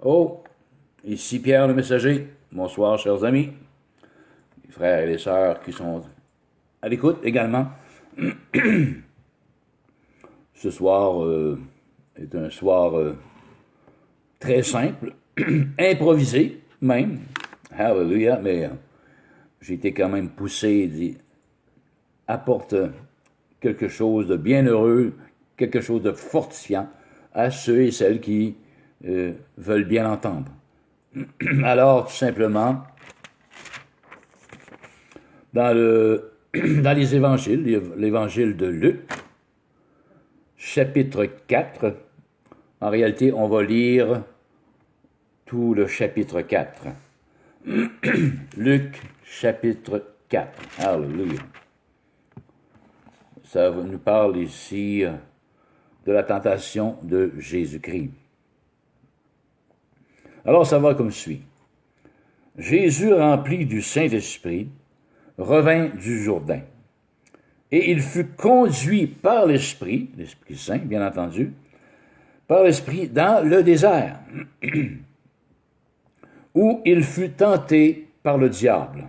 Oh, ici Pierre le messager. Bonsoir, chers amis, les frères et les sœurs qui sont à l'écoute également. Ce soir est un soir très simple, improvisé même. Hallelujah, mais j'ai été quand même poussé, dit, apporte quelque chose de bienheureux, quelque chose de fortifiant à ceux et celles qui veulent bien l'entendre. Alors, tout simplement, dans les évangiles, l'évangile de Luc, chapitre 4, en réalité, on va lire tout le chapitre 4. Luc, chapitre 4. Alléluia. Ça nous parle ici de la tentation de Jésus-Christ. Alors, ça va comme suit. Jésus, rempli du Saint-Esprit, revint du Jourdain. Et il fut conduit par l'Esprit Saint, bien entendu, par l'Esprit dans le désert, où il fut tenté par le diable.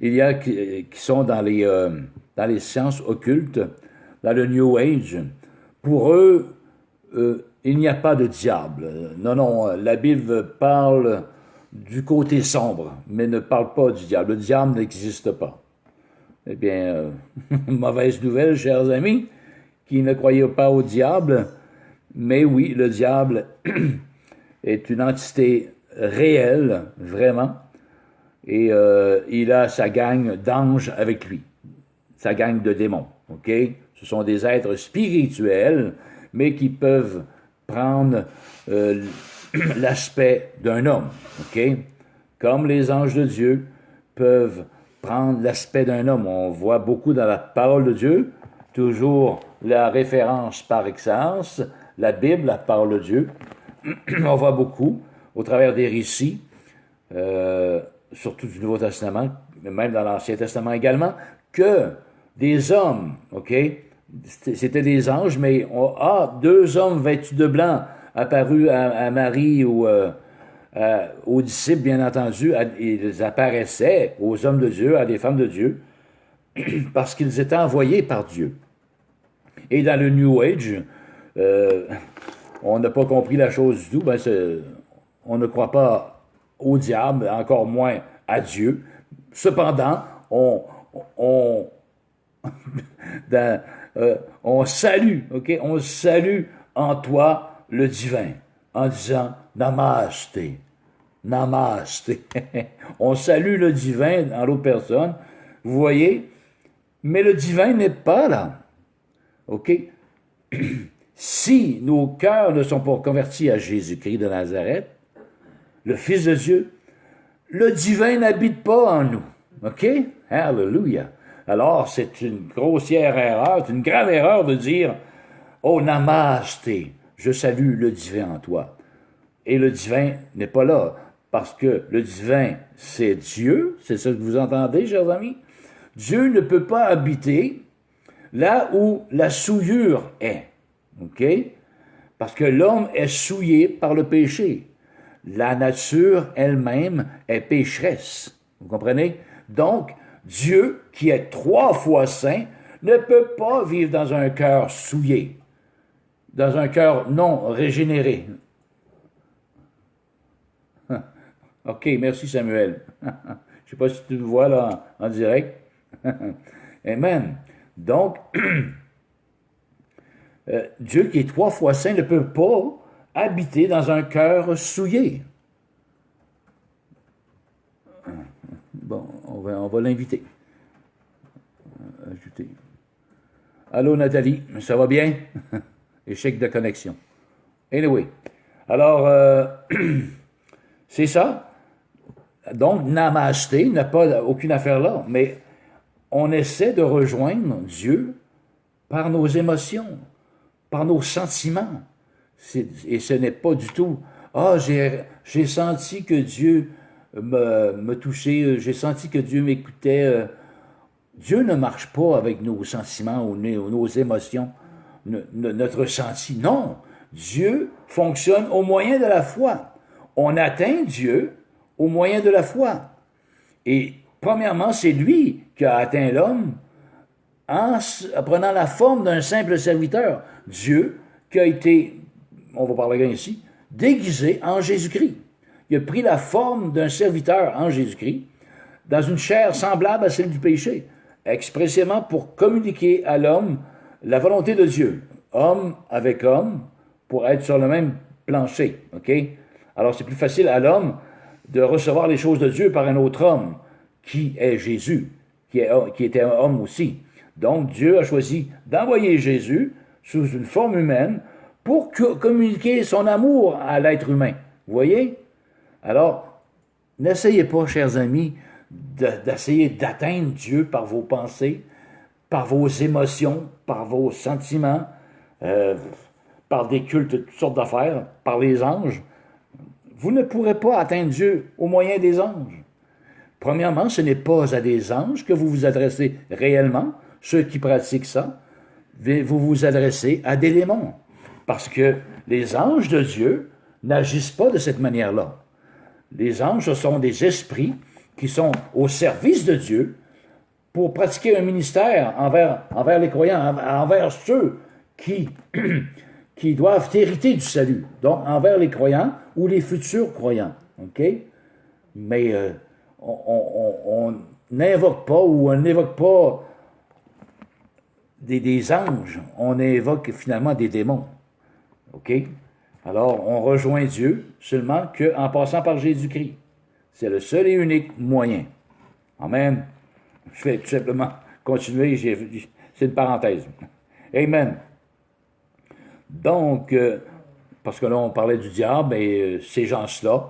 Il y a qui sont dans les sciences occultes, dans le New Age. Pour eux, il n'y a pas de diable. Non, la Bible parle du côté sombre, mais ne parle pas du diable. Le diable n'existe pas. Eh bien, mauvaise nouvelle, chers amis, qui ne croyaient pas au diable, mais oui, le diable est une entité réelle, vraiment, et il a sa gang d'anges avec lui, sa gang de démons, ok? Ce sont des êtres spirituels, mais qui peuvent prendre l'aspect d'un homme, ok? Comme les anges de Dieu peuvent prendre l'aspect d'un homme. On voit beaucoup dans la parole de Dieu, toujours la référence par excellence, la Bible, la parole de Dieu. On voit beaucoup au travers des récits, surtout du Nouveau Testament, même dans l'Ancien Testament également, que des hommes, ok? C'était des anges, mais deux hommes vêtus de blanc apparus à Marie ou aux disciples, bien entendu, ils apparaissaient aux hommes de Dieu, à des femmes de Dieu, parce qu'ils étaient envoyés par Dieu. Et dans le New Age, on n'a pas compris la chose du tout. On ne croit pas au diable, encore moins à Dieu. Cependant, on salue, ok? On salue en toi le divin, en disant Namasté, Namasté. On salue le divin dans l'autre personne, vous voyez? Mais le divin n'est pas là, ok? Si nos cœurs ne sont pas convertis à Jésus-Christ de Nazareth, le Fils de Dieu, le divin n'habite pas en nous, ok? Hallelujah. Alors, c'est une grossière erreur, c'est une grave erreur de dire « Oh, namasté, je salue le divin en toi ». Et le divin n'est pas là, parce que le divin, c'est Dieu, c'est ça que vous entendez, chers amis? Dieu ne peut pas habiter là où la souillure est, ok? Parce que l'homme est souillé par le péché. La nature elle-même est pécheresse, vous comprenez? Donc, Dieu, qui est 3 fois saint, ne peut pas vivre dans un cœur souillé, dans un cœur non régénéré. OK, merci Samuel. Je ne sais pas si tu le vois là en direct. Amen. Donc, Dieu qui est 3 fois saint ne peut pas habiter dans un cœur souillé. Bon, on va l'inviter. Ajouter. Allô, Nathalie, ça va bien? Échec de connexion. Anyway, alors, c'est ça. Donc, namasté n'a pas aucune affaire là, mais on essaie de rejoindre Dieu par nos émotions, par nos sentiments. Et ce n'est pas du tout « Ah, j'ai senti que Dieu me touchait, j'ai senti que Dieu m'écoutait. » Dieu ne marche pas avec nos sentiments ou nos émotions. notre ressenti. Non, Dieu fonctionne au moyen de la foi. On atteint Dieu au moyen de la foi. Et premièrement, c'est lui qui a atteint l'homme en prenant la forme d'un simple serviteur. Dieu qui a été, on va parler ici, déguisé en Jésus-Christ. Il a pris la forme d'un serviteur en Jésus-Christ dans une chair semblable à celle du péché, expressément pour communiquer à l'homme la volonté de Dieu, homme avec homme, pour être sur le même plancher. OK? Alors, c'est plus facile à l'homme de recevoir les choses de Dieu par un autre homme, qui est Jésus, qui était un homme aussi. Donc, Dieu a choisi d'envoyer Jésus sous une forme humaine pour communiquer son amour à l'être humain. Vous voyez? Alors, n'essayez pas, chers amis, d'essayer d'atteindre Dieu par vos pensées, par vos émotions, par vos sentiments, par des cultes, toutes sortes d'affaires, par les anges. Vous ne pourrez pas atteindre Dieu au moyen des anges. Premièrement, ce n'est pas à des anges que vous vous adressez réellement, ceux qui pratiquent ça, vous vous adressez à des démons. Parce que les anges de Dieu n'agissent pas de cette manière-là. Les anges, ce sont des esprits qui sont au service de Dieu pour pratiquer un ministère envers les croyants, envers ceux qui, qui doivent hériter du salut. Donc, envers les croyants ou les futurs croyants. OK? Mais on n'invoque pas ou on n'évoque pas des anges, on évoque finalement des démons. OK? Alors, on rejoint Dieu seulement qu'en passant par Jésus-Christ. C'est le seul et unique moyen. Amen. Je vais tout simplement continuer, c'est une parenthèse. Amen. Donc, parce que là, on parlait du diable, et ces gens-là,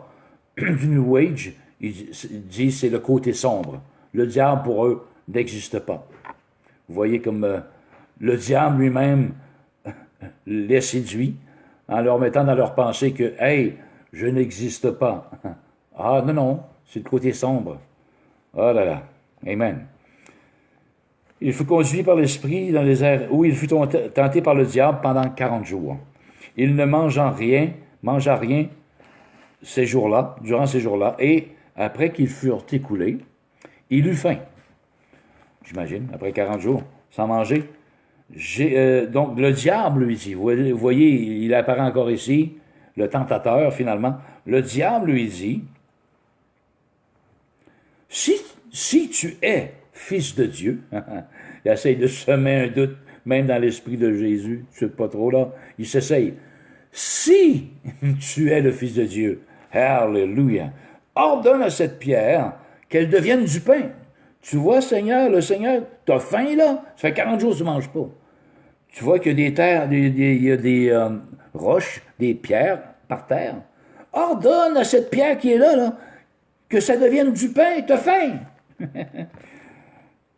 du New Age, ils disent que c'est le côté sombre. Le diable, pour eux, n'existe pas. Vous voyez comme le diable lui-même les séduit en leur mettant dans leur pensée que « Hey, je n'existe pas. » Ah, non, c'est le côté sombre. Oh là là. Amen. Il fut conduit par l'Esprit dans les airs, où il fut tenté par le diable pendant 40 jours. Il ne mangea rien ces jours-là, durant ces jours-là, et après qu'ils furent écoulés, il eut faim. J'imagine, après 40 jours, sans manger. Donc, le diable lui dit, vous voyez, il apparaît encore ici, le tentateur, finalement. Le diable lui dit, si tu es fils de Dieu, il essaye de semer un doute, même dans l'esprit de Jésus, je ne sais pas trop là, il s'essaye. Si tu es le fils de Dieu, alléluia, ordonne à cette pierre qu'elle devienne du pain. Tu vois, Seigneur, le Seigneur, t'as faim, là? Ça fait 40 jours que tu ne manges pas. Tu vois qu'il y a des terres, il y a des roches, des pierres par terre. Ordonne à cette pierre qui est là, que ça devienne du pain, t'as faim.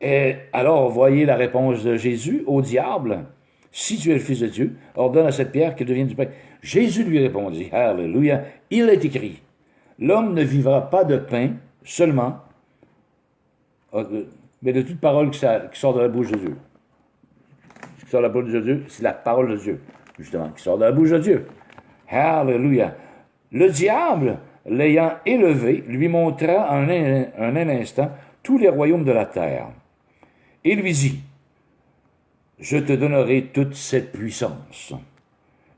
Et alors, voyez la réponse de Jésus au diable. Si tu es le Fils de Dieu, ordonne à cette pierre qu'elle devienne du pain. Jésus lui répondit, alléluia, il est écrit, l'homme ne vivra pas de pain seulement, mais de toute parole qui sort de la bouche de Dieu. Qui sort de la bouche de Dieu, c'est la parole de Dieu, justement, qui sort de la bouche de Dieu. Alléluia. Le diable, l'ayant élevé, lui montra en un instant tous les royaumes de la terre. Et lui dit, je te donnerai toute cette puissance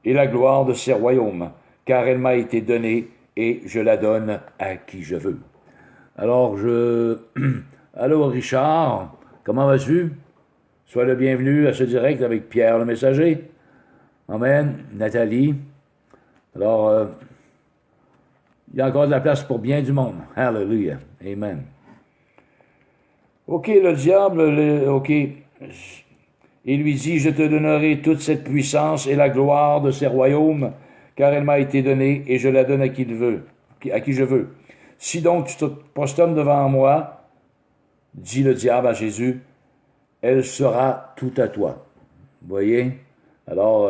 et la gloire de ces royaumes, car elle m'a été donnée et je la donne à qui je veux. Alors, Allô, Richard, comment vas-tu? Sois le bienvenu à ce direct avec Pierre le messager. Amen. Nathalie. Alors, il y a encore de la place pour bien du monde. Hallelujah. Amen. OK, le diable, OK. Il lui dit, je te donnerai toute cette puissance et la gloire de ces royaumes, car elle m'a été donnée et je la donne à qui je veux. Si donc tu te prosternes devant moi, dit le diable à Jésus, elle sera tout à toi. Vous voyez? Alors,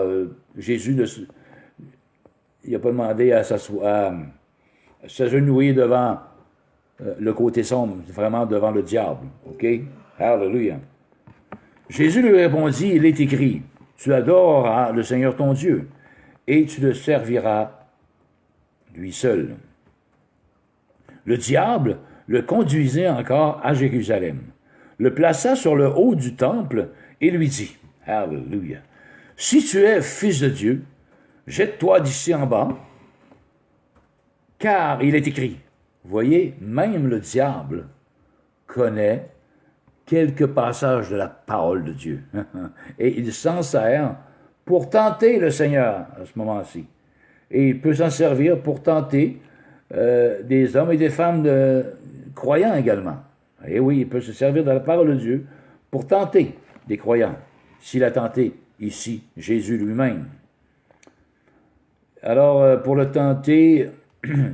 Jésus il n'a pas demandé à s'agenouiller devant le côté sombre, vraiment devant le diable. OK? Hallelujah. Jésus lui répondit, il est écrit, Tu adoreras le Seigneur ton Dieu, et tu le serviras lui seul. Le diable le conduisait encore à Jérusalem, le plaça sur le haut du temple et lui dit, Alléluia, si tu es fils de Dieu, jette-toi d'ici en bas, car il est écrit. Vous voyez, même le diable connaît quelques passages de la parole de Dieu. Et il s'en sert pour tenter le Seigneur à ce moment-ci. Et il peut s'en servir pour tenter des hommes et des femmes croyants également. Et oui, il peut se servir de la parole de Dieu pour tenter des croyants. S'il a tenté ici Jésus lui-même. Alors, pour le tenter,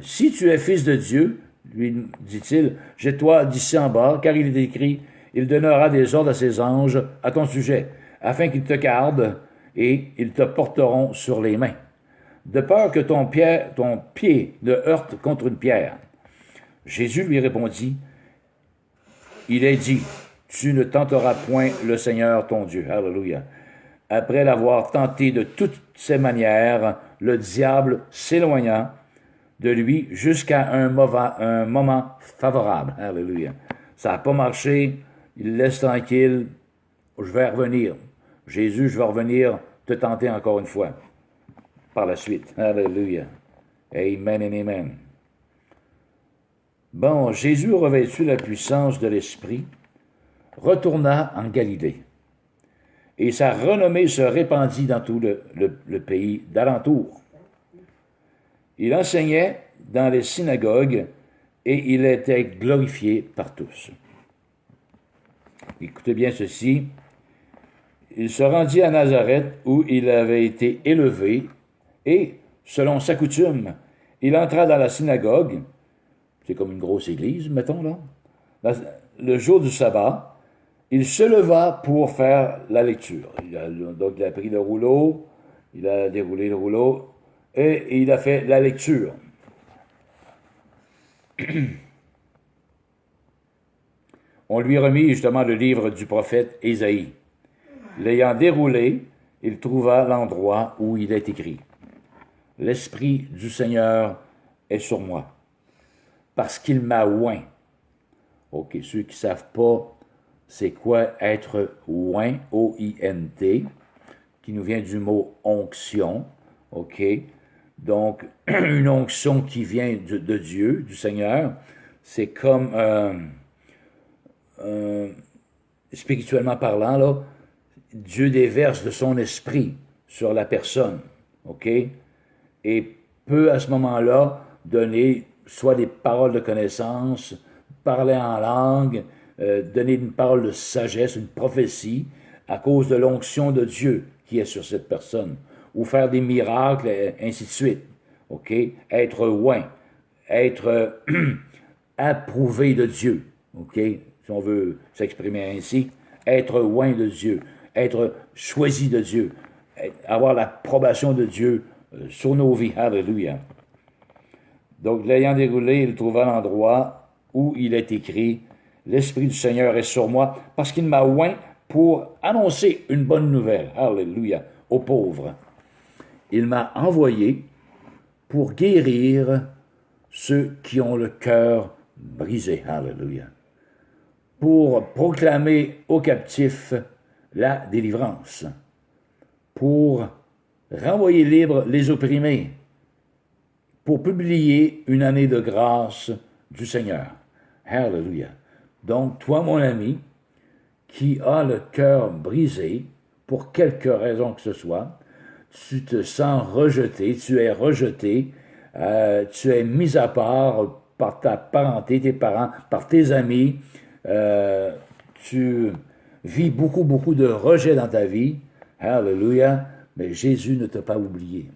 si tu es fils de Dieu, lui dit-il, jette-toi d'ici en bas, car il est écrit, il donnera des ordres à ses anges à ton sujet, afin qu'ils te gardent et ils te porteront sur les mains, de peur que ton pied ne heurte contre une pierre. Jésus lui répondit, il est dit, tu ne tenteras point le Seigneur ton Dieu. Alléluia. Après l'avoir tenté de toutes ses manières, le diable s'éloigna de lui jusqu'à un moment favorable. Alléluia. Ça n'a pas marché, il le laisse tranquille. Je vais revenir. Jésus, je vais revenir te tenter encore une fois. Par la suite. Alléluia. Amen et amen. Bon, Jésus, revêtu de la puissance de l'Esprit, retourna en Galilée. Et sa renommée se répandit dans tout le pays d'alentour. Il enseignait dans les synagogues et il était glorifié par tous. Écoutez bien ceci. Il se rendit à Nazareth où il avait été élevé et, selon sa coutume, il entra dans la synagogue, c'est comme une grosse église, mettons là, le jour du sabbat, il se leva pour faire la lecture. Donc il a pris le rouleau, il a déroulé le rouleau, et il a fait la lecture. On lui remit justement le livre du prophète Ésaïe. L'ayant déroulé, il trouva l'endroit où il est écrit. L'Esprit du Seigneur est sur moi, parce qu'il m'a oint. OK, ceux qui ne savent pas c'est quoi être oint, O-I-N-T, qui nous vient du mot onction, OK? Donc, une onction qui vient de Dieu, du Seigneur, c'est comme, spirituellement parlant, là, Dieu déverse de son esprit sur la personne, OK? Et peut à ce moment-là donner soit des paroles de connaissance, parler en langue, donner une parole de sagesse, une prophétie, à cause de l'onction de Dieu qui est sur cette personne, ou faire des miracles, et ainsi de suite. OK? Être oint, être approuvé de Dieu. OK? Si on veut s'exprimer ainsi, être oint de Dieu, être choisi de Dieu, avoir l'approbation de Dieu sur nos vies. Alléluia. Donc, l'ayant déroulé, il trouva l'endroit où il est écrit « L'Esprit du Seigneur est sur moi, parce qu'il m'a oint pour annoncer une bonne nouvelle. » Alléluia. Aux pauvres. Il m'a envoyé pour guérir ceux qui ont le cœur brisé. Alléluia. Pour proclamer aux captifs la délivrance. Pour renvoyer libres les opprimés. Pour publier une année de grâce du Seigneur. Alléluia. Donc, toi, mon ami, qui as le cœur brisé, pour quelque raison que ce soit, tu te sens rejeté, tu es rejeté, tu es mis à part par ta parenté, tes parents, par tes amis, tu vis beaucoup de rejet dans ta vie. Alléluia. Mais Jésus ne t'a pas oublié.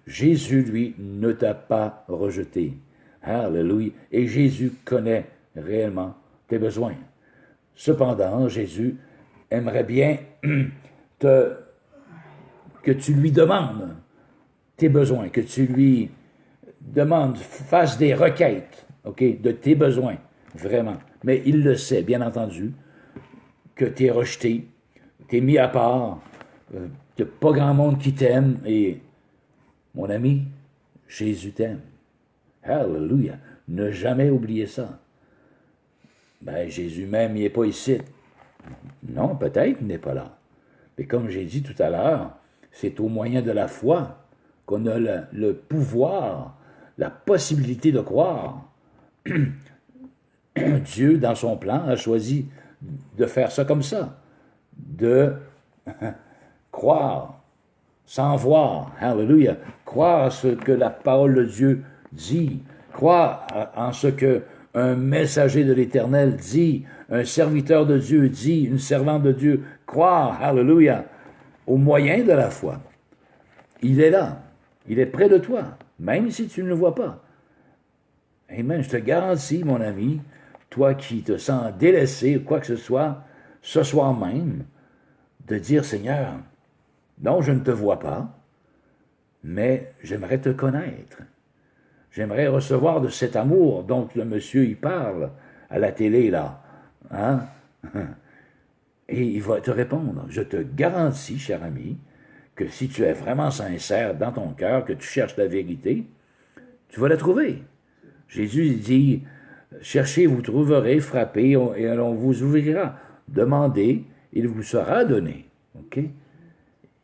Jésus, lui, ne t'a pas rejeté. Alléluia. Et Jésus connaît réellement tes besoins. Cependant, Jésus aimerait bien que tu lui demandes tes besoins, que tu lui demandes, fasses des requêtes, OK, de tes besoins, vraiment. Mais il le sait, bien entendu, que tu es rejeté, tu es mis à part, qu'il n'y a pas grand monde qui t'aime. Et, mon ami, Jésus t'aime. Hallelujah. Ne jamais oublier ça. Ben, Jésus même, il n'est pas ici. Non, peut-être il n'est pas là. Mais comme j'ai dit tout à l'heure, c'est au moyen de la foi qu'on a le pouvoir, la possibilité de croire. Dieu, dans son plan, a choisi de faire ça comme ça, de croire sans voir, hallelujah, croire à ce que la parole de Dieu dit, croire en ce que un messager de l'Éternel dit, un serviteur de Dieu dit, une servante de Dieu, croire, hallelujah, au moyen de la foi. Il est là, il est près de toi, même si tu ne le vois pas. Amen, je te garantis, mon ami, toi qui te sens délaissé ou quoi que ce soit, ce soir même, de dire, Seigneur, non, je ne te vois pas, mais j'aimerais te connaître. J'aimerais recevoir de cet amour dont le monsieur y parle à la télé, là. Hein? Et il va te répondre. Je te garantis, cher ami, que si tu es vraiment sincère dans ton cœur, que tu cherches la vérité, tu vas la trouver. Jésus dit, cherchez, vous trouverez, frappez, et on vous ouvrira. Demandez, il vous sera donné. OK?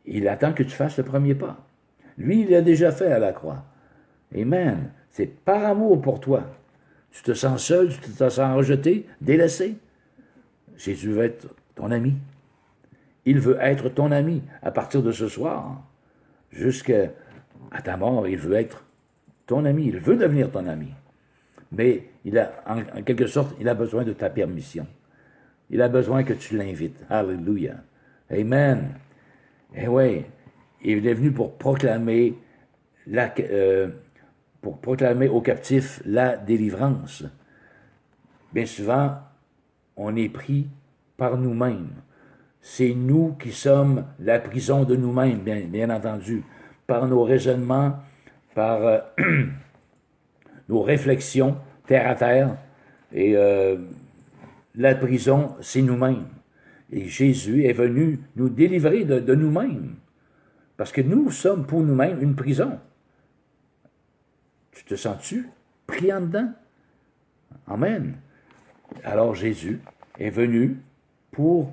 Il attend que tu fasses le premier pas. Lui, il l'a déjà fait à la croix. Amen. C'est par amour pour toi. Tu te sens seul, tu te sens rejeté, délaissé. Jésus veut être ton ami. Il veut être ton ami à partir de ce soir. Jusqu'à ta mort, il veut être ton ami. Il veut devenir ton ami. Mais il a, en quelque sorte, il a besoin de ta permission. Il a besoin que tu l'invites. Alléluia. Amen. Eh oui, il est venu pour proclamer aux captifs la délivrance. Bien souvent, on est pris par nous-mêmes. C'est nous qui sommes la prison de nous-mêmes, bien entendu, par nos raisonnements, par nos réflexions terre à terre. Et la prison, c'est nous-mêmes. Et Jésus est venu nous délivrer de nous-mêmes. Parce que nous sommes pour nous-mêmes une prison. Tu te sens-tu pris en dedans? Amen. Alors Jésus est venu pour,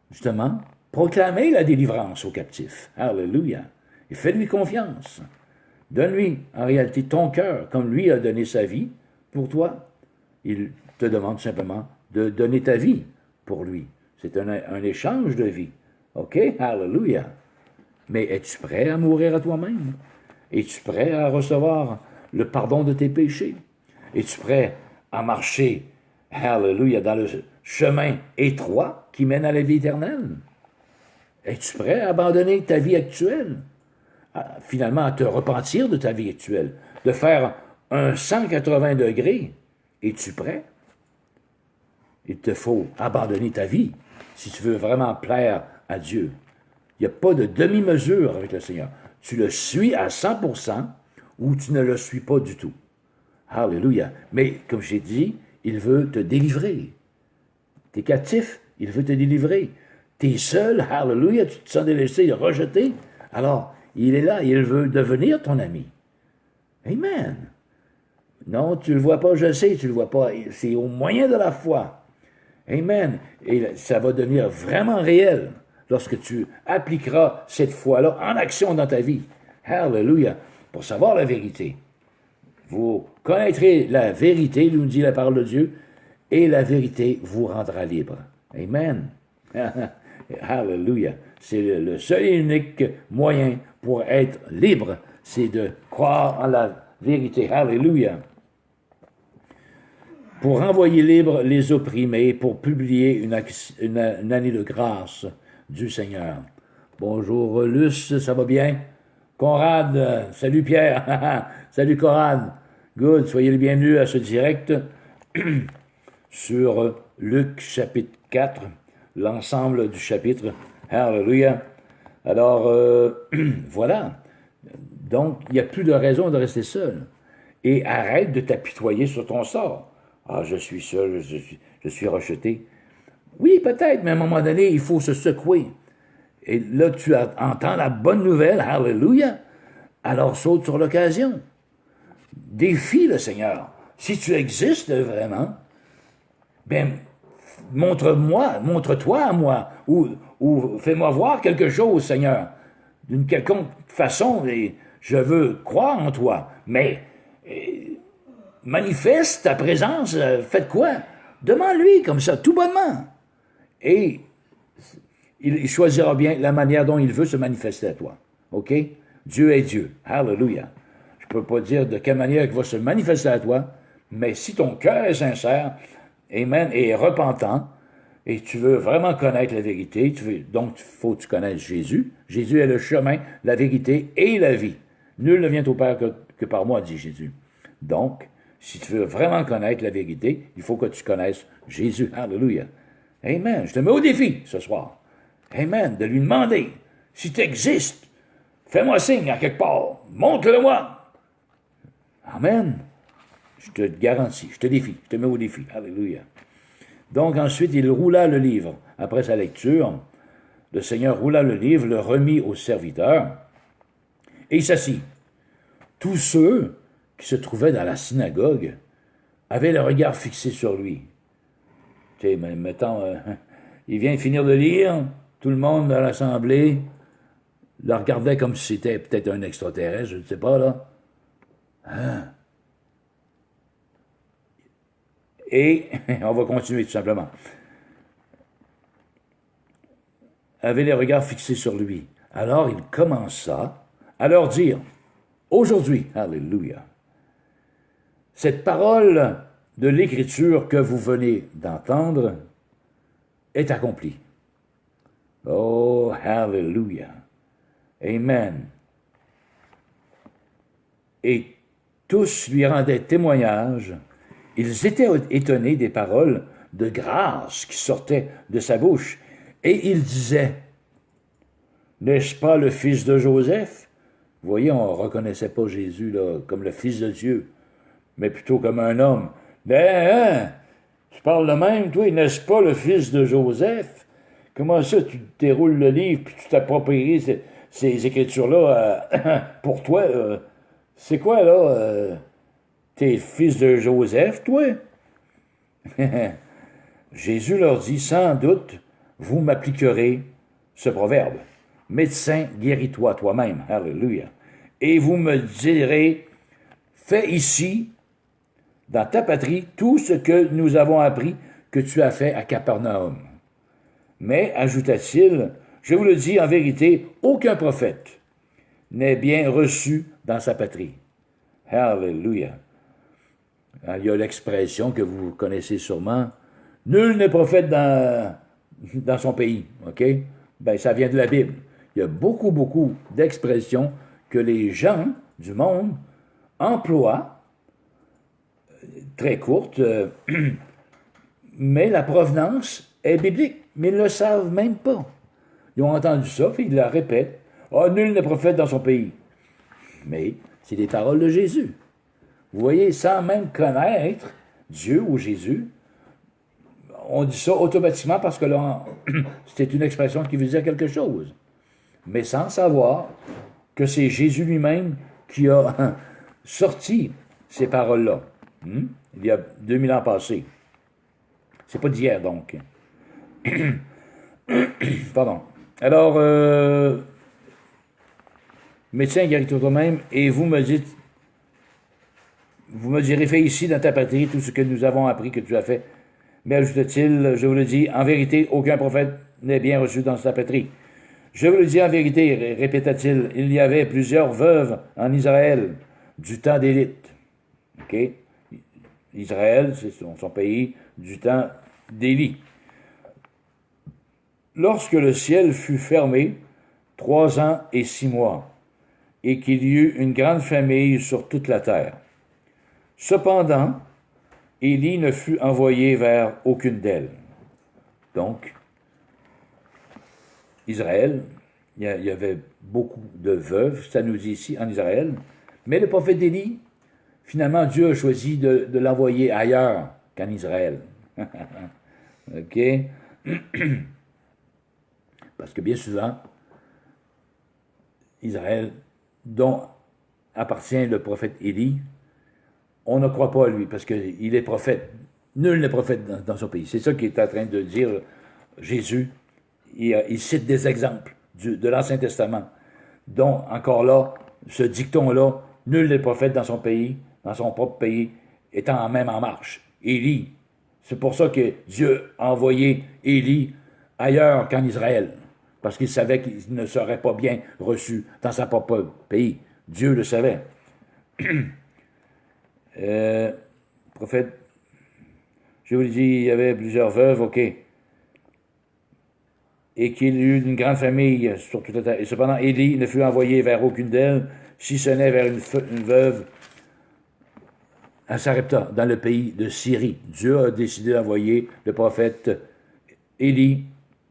justement, proclamer la délivrance aux captifs. Alléluia. Et fais-lui confiance. Donne-lui, en réalité, ton cœur, comme lui a donné sa vie pour toi. Il te demande simplement de donner ta vie pour lui. C'est un échange de vie. OK? Alléluia. Mais es-tu prêt à mourir à toi-même? Es-tu prêt à recevoir le pardon de tes péchés? Es-tu prêt à marcher, hallelujah, dans le chemin étroit qui mène à la vie éternelle? Es-tu prêt à abandonner ta vie actuelle? Finalement, à te repentir de ta vie actuelle? De faire un 180 degrés? Es-tu prêt? Il te faut abandonner ta vie si tu veux vraiment plaire à Dieu. Il n'y a pas de demi-mesure avec le Seigneur. Tu le suis à 100% ou tu ne le suis pas du tout. Alléluia. Mais, comme j'ai dit, il veut te délivrer. Tu es captif, il veut te délivrer. Tu es seul, alléluia, tu te sens délaissé, rejeté. Alors, il est là, il veut devenir ton ami. Amen. Non, tu ne le vois pas, je sais, tu ne le vois pas. C'est au moyen de la foi. Amen. Et ça va devenir vraiment réel lorsque tu appliqueras cette foi-là en action dans ta vie. Hallelujah. Pour savoir la vérité. Vous connaîtrez la vérité, nous dit la parole de Dieu, et la vérité vous rendra libre. Amen. Hallelujah. C'est le seul et unique moyen pour être libre, c'est de croire en la vérité. Hallelujah. Pour renvoyer libre les opprimés, pour publier une année de grâce du Seigneur. Bonjour Luce, ça va bien? Conrad, salut Pierre, salut Conrad. Good, soyez les bienvenus à ce direct sur Luc chapitre 4, l'ensemble du chapitre. Hallelujah. Alors, voilà. Donc, il n'y a plus de raison de rester seul. Et arrête de t'apitoyer sur ton sort. Ah, je suis seul, je suis rejeté. Oui, peut-être, mais à un moment donné, il faut se secouer. Et là, entends la bonne nouvelle, hallelujah, alors saute sur l'occasion. Défie le Seigneur. Si tu existes vraiment, ben, montre-toi à moi, ou fais-moi voir quelque chose, Seigneur, d'une quelconque façon, et je veux croire en toi, mais manifeste ta présence, faites quoi? Demande-lui comme ça, tout bonnement. Et il choisira bien la manière dont il veut se manifester à toi. OK? Dieu est Dieu. Hallelujah. Je ne peux pas dire de quelle manière il va se manifester à toi, mais si ton cœur est sincère, amen, et repentant, et tu veux vraiment connaître la vérité, donc il faut que tu connaisses Jésus. Jésus est le chemin, la vérité et la vie. Nul ne vient au Père que par moi, dit Jésus. Donc, si tu veux vraiment connaître la vérité, il faut que tu connaisses Jésus. Hallelujah. Amen. Je te mets au défi ce soir. Amen. De lui demander, si tu existes, fais-moi signe à quelque part. Montre-le-moi. Amen. Je te garantis, je te défie, je te mets au défi. Alléluia. Donc ensuite, il roula le livre. Après sa lecture, le Seigneur roula le livre, le remit au serviteur, et il s'assit. Tous ceux qui se trouvaient dans la synagogue avaient le regard fixé sur lui. Tu sais, mettons, il vient de finir de lire, tout le monde dans l'assemblée le regardait comme si c'était peut-être un extraterrestre, je ne sais pas, là. Hein? Et on va continuer tout simplement. Avait les regards fixés sur lui. Alors il commença à leur dire, aujourd'hui, alléluia, cette parole de l'Écriture que vous venez d'entendre est accomplie. Oh, hallelujah. Amen. Et tous lui rendaient témoignage. Ils étaient étonnés des paroles de grâce qui sortaient de sa bouche. Et ils disaient, n'est-ce pas le fils de Joseph? Vous voyez, on ne reconnaissait pas Jésus là, comme le fils de Dieu, mais plutôt comme un homme. Ben, hein, tu parles de même, toi, n'est-ce pas le fils de Joseph? Comment ça, tu déroules le livre, puis tu t'appropries ces écritures-là pour toi? C'est quoi, là? T'es fils de Joseph, toi? Jésus leur dit, sans doute, vous m'appliquerez ce proverbe. Médecin, guéris-toi toi-même. Alléluia. Et vous me direz, fais ici, dans ta patrie, tout ce que nous avons appris que tu as fait à Capernaum. Mais, ajouta-t-il, je vous le dis en vérité, aucun prophète n'est bien reçu dans sa patrie. Alléluia. Il y a l'expression que vous connaissez sûrement, nul n'est prophète dans son pays. OK? Ben, ça vient de la Bible. Il y a beaucoup d'expressions que les gens du monde emploient, très courtes, mais la provenance est biblique. Mais ils ne le savent même pas. Ils ont entendu ça, puis ils la répètent. Ah, nul n'est prophète dans son pays. Mais c'est des paroles de Jésus. Vous voyez, sans même connaître Dieu ou Jésus, on dit ça automatiquement parce que là, c'était une expression qui veut dire quelque chose. Mais sans savoir que c'est Jésus lui-même qui a sorti ces paroles-là. Il y a 2000 ans passés. C'est pas d'hier, donc. Pardon. Alors, médecin, guéris-toi toi-même, et vous me direz, fais ici dans ta patrie tout ce que nous avons appris que tu as fait. Mais ajouta-t-il, je vous le dis, en vérité, aucun prophète n'est bien reçu dans sa patrie. Je vous le dis en vérité, répéta-t-il, il y avait plusieurs veuves en Israël du temps d'Élite. OK? Israël, c'est son pays, du temps d'Élie. Lorsque le ciel fut fermé, 3 ans et 6 mois, et qu'il y eut une grande famille sur toute la terre. Cependant, Élie ne fut envoyé vers aucune d'elles. Donc, Israël, il y avait beaucoup de veuves, ça nous dit ici, en Israël, mais le prophète Élie, finalement, Dieu a choisi de l'envoyer ailleurs qu'en Israël. OK? Parce que bien souvent, Israël, dont appartient le prophète Élie, on ne croit pas à lui, parce qu'il est prophète. Nul n'est prophète dans son pays. C'est ça qu'il est en train de dire Jésus. Il cite des exemples de l'Ancien Testament, dont, encore là, ce dicton-là, nul n'est prophète dans son pays, dans son propre pays, étant même en marche. Élie. C'est pour ça que Dieu a envoyé Élie ailleurs qu'en Israël, parce qu'il savait qu'il ne serait pas bien reçu dans son propre pays. Dieu le savait. Prophète, je vous le dis, il y avait plusieurs veuves, ok, et qu'il eut une grande famille sur toute la terre. Et cependant, Élie ne fut envoyé vers aucune d'elles, si ce n'est vers une veuve à Sarepta, dans le pays de Syrie. Dieu a décidé d'envoyer le prophète Élie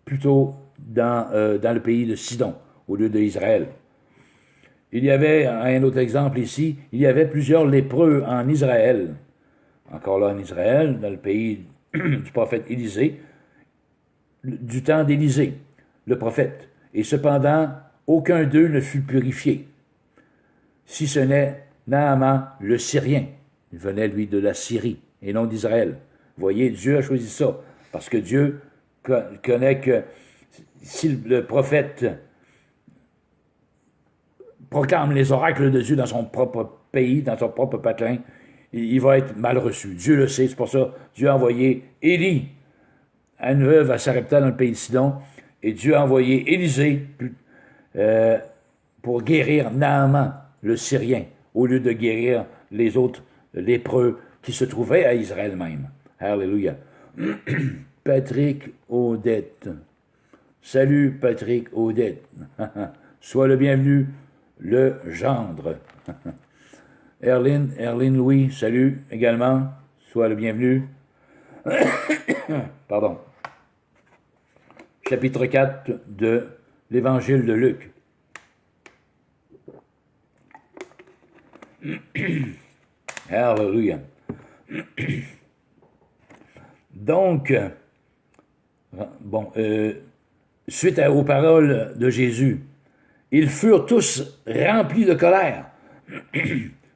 plutôt dans le pays de Sidon, au lieu d'Israël. Il y avait, un autre exemple ici, il y avait plusieurs lépreux en Israël. Encore là en Israël, dans le pays du prophète Élisée, du temps d'Élisée, le prophète. Et cependant, aucun d'eux ne fut purifié, si ce n'est Naaman le Syrien. Il venait, lui, de la Syrie, et non d'Israël. Vous voyez, Dieu a choisi ça, parce que Dieu connaît que si le prophète proclame les oracles de Dieu dans son propre pays, dans son propre patelin, il va être mal reçu. Dieu le sait, c'est pour ça que Dieu a envoyé Élie à une veuve à Sarepta dans le pays de Sidon, et Dieu a envoyé Élisée pour guérir Naaman, le Syrien, au lieu de guérir les autres lépreux qui se trouvaient à Israël même. Alléluia. Patrick Odette. Salut Patrick Odette. Sois le bienvenu, le gendre. Erline Louis, salut également. Sois le bienvenu. Pardon. Chapitre 4 de l'Évangile de Luc. Alléluia. Donc, suite aux paroles de Jésus, ils furent tous remplis de colère,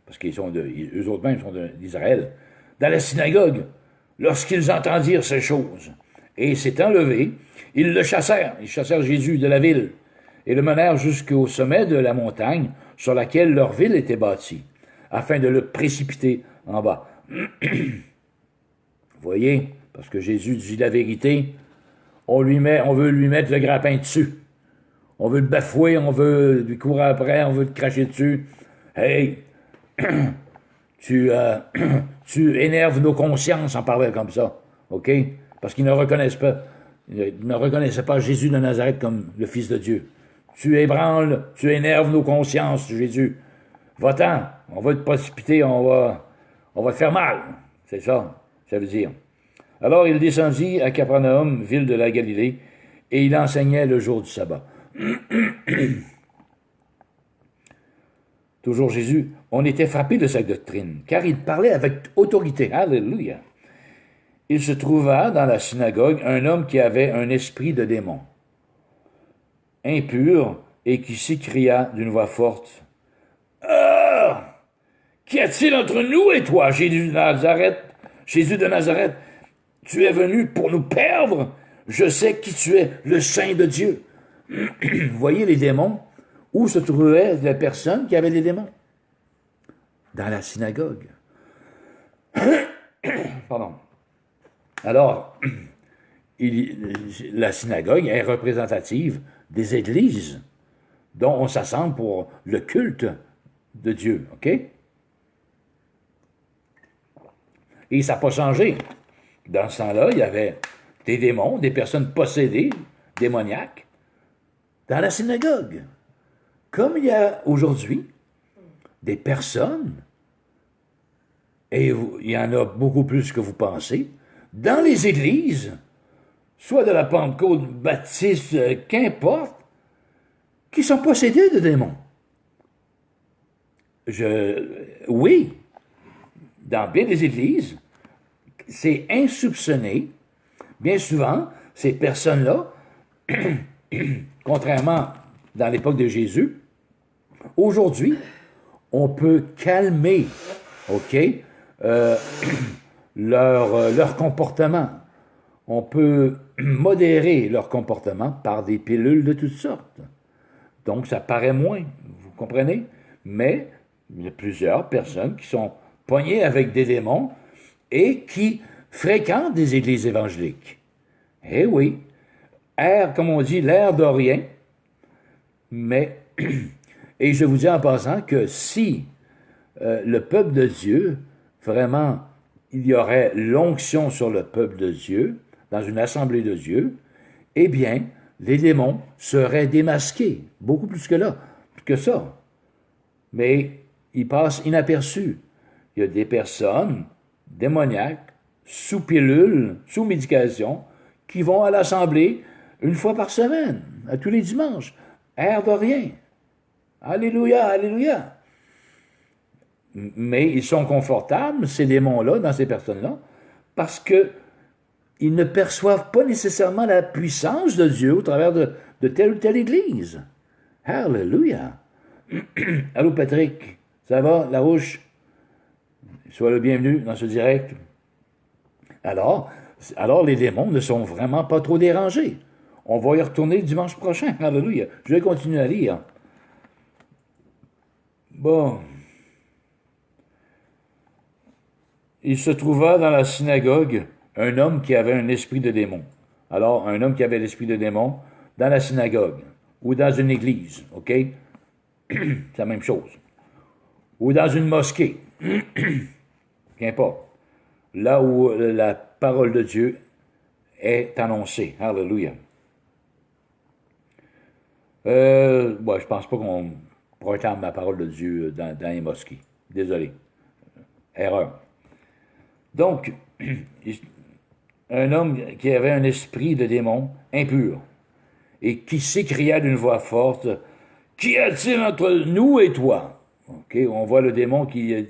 parce qu'ils sont eux autres mêmes sont d'Israël, dans la synagogue, lorsqu'ils entendirent ces choses. Et s'étant levés, ils le chassèrent. Ils chassèrent Jésus de la ville et le menèrent jusqu'au sommet de la montagne sur laquelle leur ville était bâtie, afin de le précipiter en bas. Vous voyez, parce que Jésus dit la vérité, on veut lui mettre le grappin dessus. On veut le bafouer, on veut lui courir après, on veut le cracher dessus. Hey, tu énerves nos consciences en parlant comme ça, OK? Parce qu'ils ne reconnaissaient pas Jésus de Nazareth comme le Fils de Dieu. Tu ébranles, tu énerves nos consciences, Jésus. Va-t'en, on va te précipiter, on va te faire mal. C'est ça, ça veut dire. Alors il descendit à Capernaum, ville de la Galilée, et il enseignait le jour du sabbat. Toujours Jésus, on était frappé de sa doctrine, car il parlait avec autorité. Alléluia. Il se trouva dans la synagogue un homme qui avait un esprit de démon, impur, et qui s'écria d'une voix forte, « Ah! Qu'y a-t-il entre nous et toi, Jésus de Nazareth? Jésus de Nazareth, tu es venu pour nous perdre? Je sais qui tu es, le Saint de Dieu. » Vous voyez les démons? Où se trouvait la personne qui avait les démons? Dans la synagogue. Pardon. Alors, la synagogue est représentative des églises dont on s'assemble pour le culte de Dieu, OK? Et ça n'a pas changé. Dans ce temps-là, il y avait des démons, des personnes possédées, démoniaques, dans la synagogue. Comme il y a aujourd'hui des personnes, et il y en a beaucoup plus que vous pensez, dans les églises, soit de la Pentecôte, baptiste, qu'importe, qui sont possédés de démons. Oui, dans bien des églises, c'est insoupçonné. Bien souvent, ces personnes-là, contrairement dans l'époque de Jésus, Aujourd'hui, on peut calmer, OK, euh, leur comportement. On peut modérer leur comportement par des pilules de toutes sortes. Donc, ça paraît moins, vous comprenez? Mais il y a plusieurs personnes qui sont poignées avec des démons et qui fréquentent des églises évangéliques. Eh oui, comme on dit, l'air de rien, mais, et je vous dis en passant que si le peuple de Dieu, vraiment, il y aurait l'onction sur le peuple de Dieu, dans une assemblée de Dieu, eh bien, les démons seraient démasqués, beaucoup plus que ça. Mais ils passent inaperçus. Il y a des personnes démoniaques, sous pilule, sous médication, qui vont à l'assemblée une fois par semaine, à tous les dimanches. Air de rien. Alléluia, alléluia. Mais ils sont confortables, ces démons-là, dans ces personnes-là, parce que ils ne perçoivent pas nécessairement la puissance de Dieu au travers de telle ou telle église. Alléluia. Allô, Patrick, ça va, Larouche? Sois le bienvenu dans ce direct. Alors, les démons ne sont vraiment pas trop dérangés. On va y retourner dimanche prochain. Alléluia. Je vais continuer à lire. Bon. Il se trouva dans la synagogue un homme qui avait un esprit de démon. Alors, un homme qui avait l'esprit de démon dans la synagogue ou dans une église, OK? C'est la même chose. Ou dans une mosquée. Qu'importe. Là où la parole de Dieu est annoncée. Alléluia. Je pense pas qu'on proclame la parole de Dieu dans les mosquées. Désolé. Erreur. Donc, un homme qui avait un esprit de démon impur et qui s'écria d'une voix forte, « Qu'y a-t-il entre nous et toi? » OK, on voit le démon qui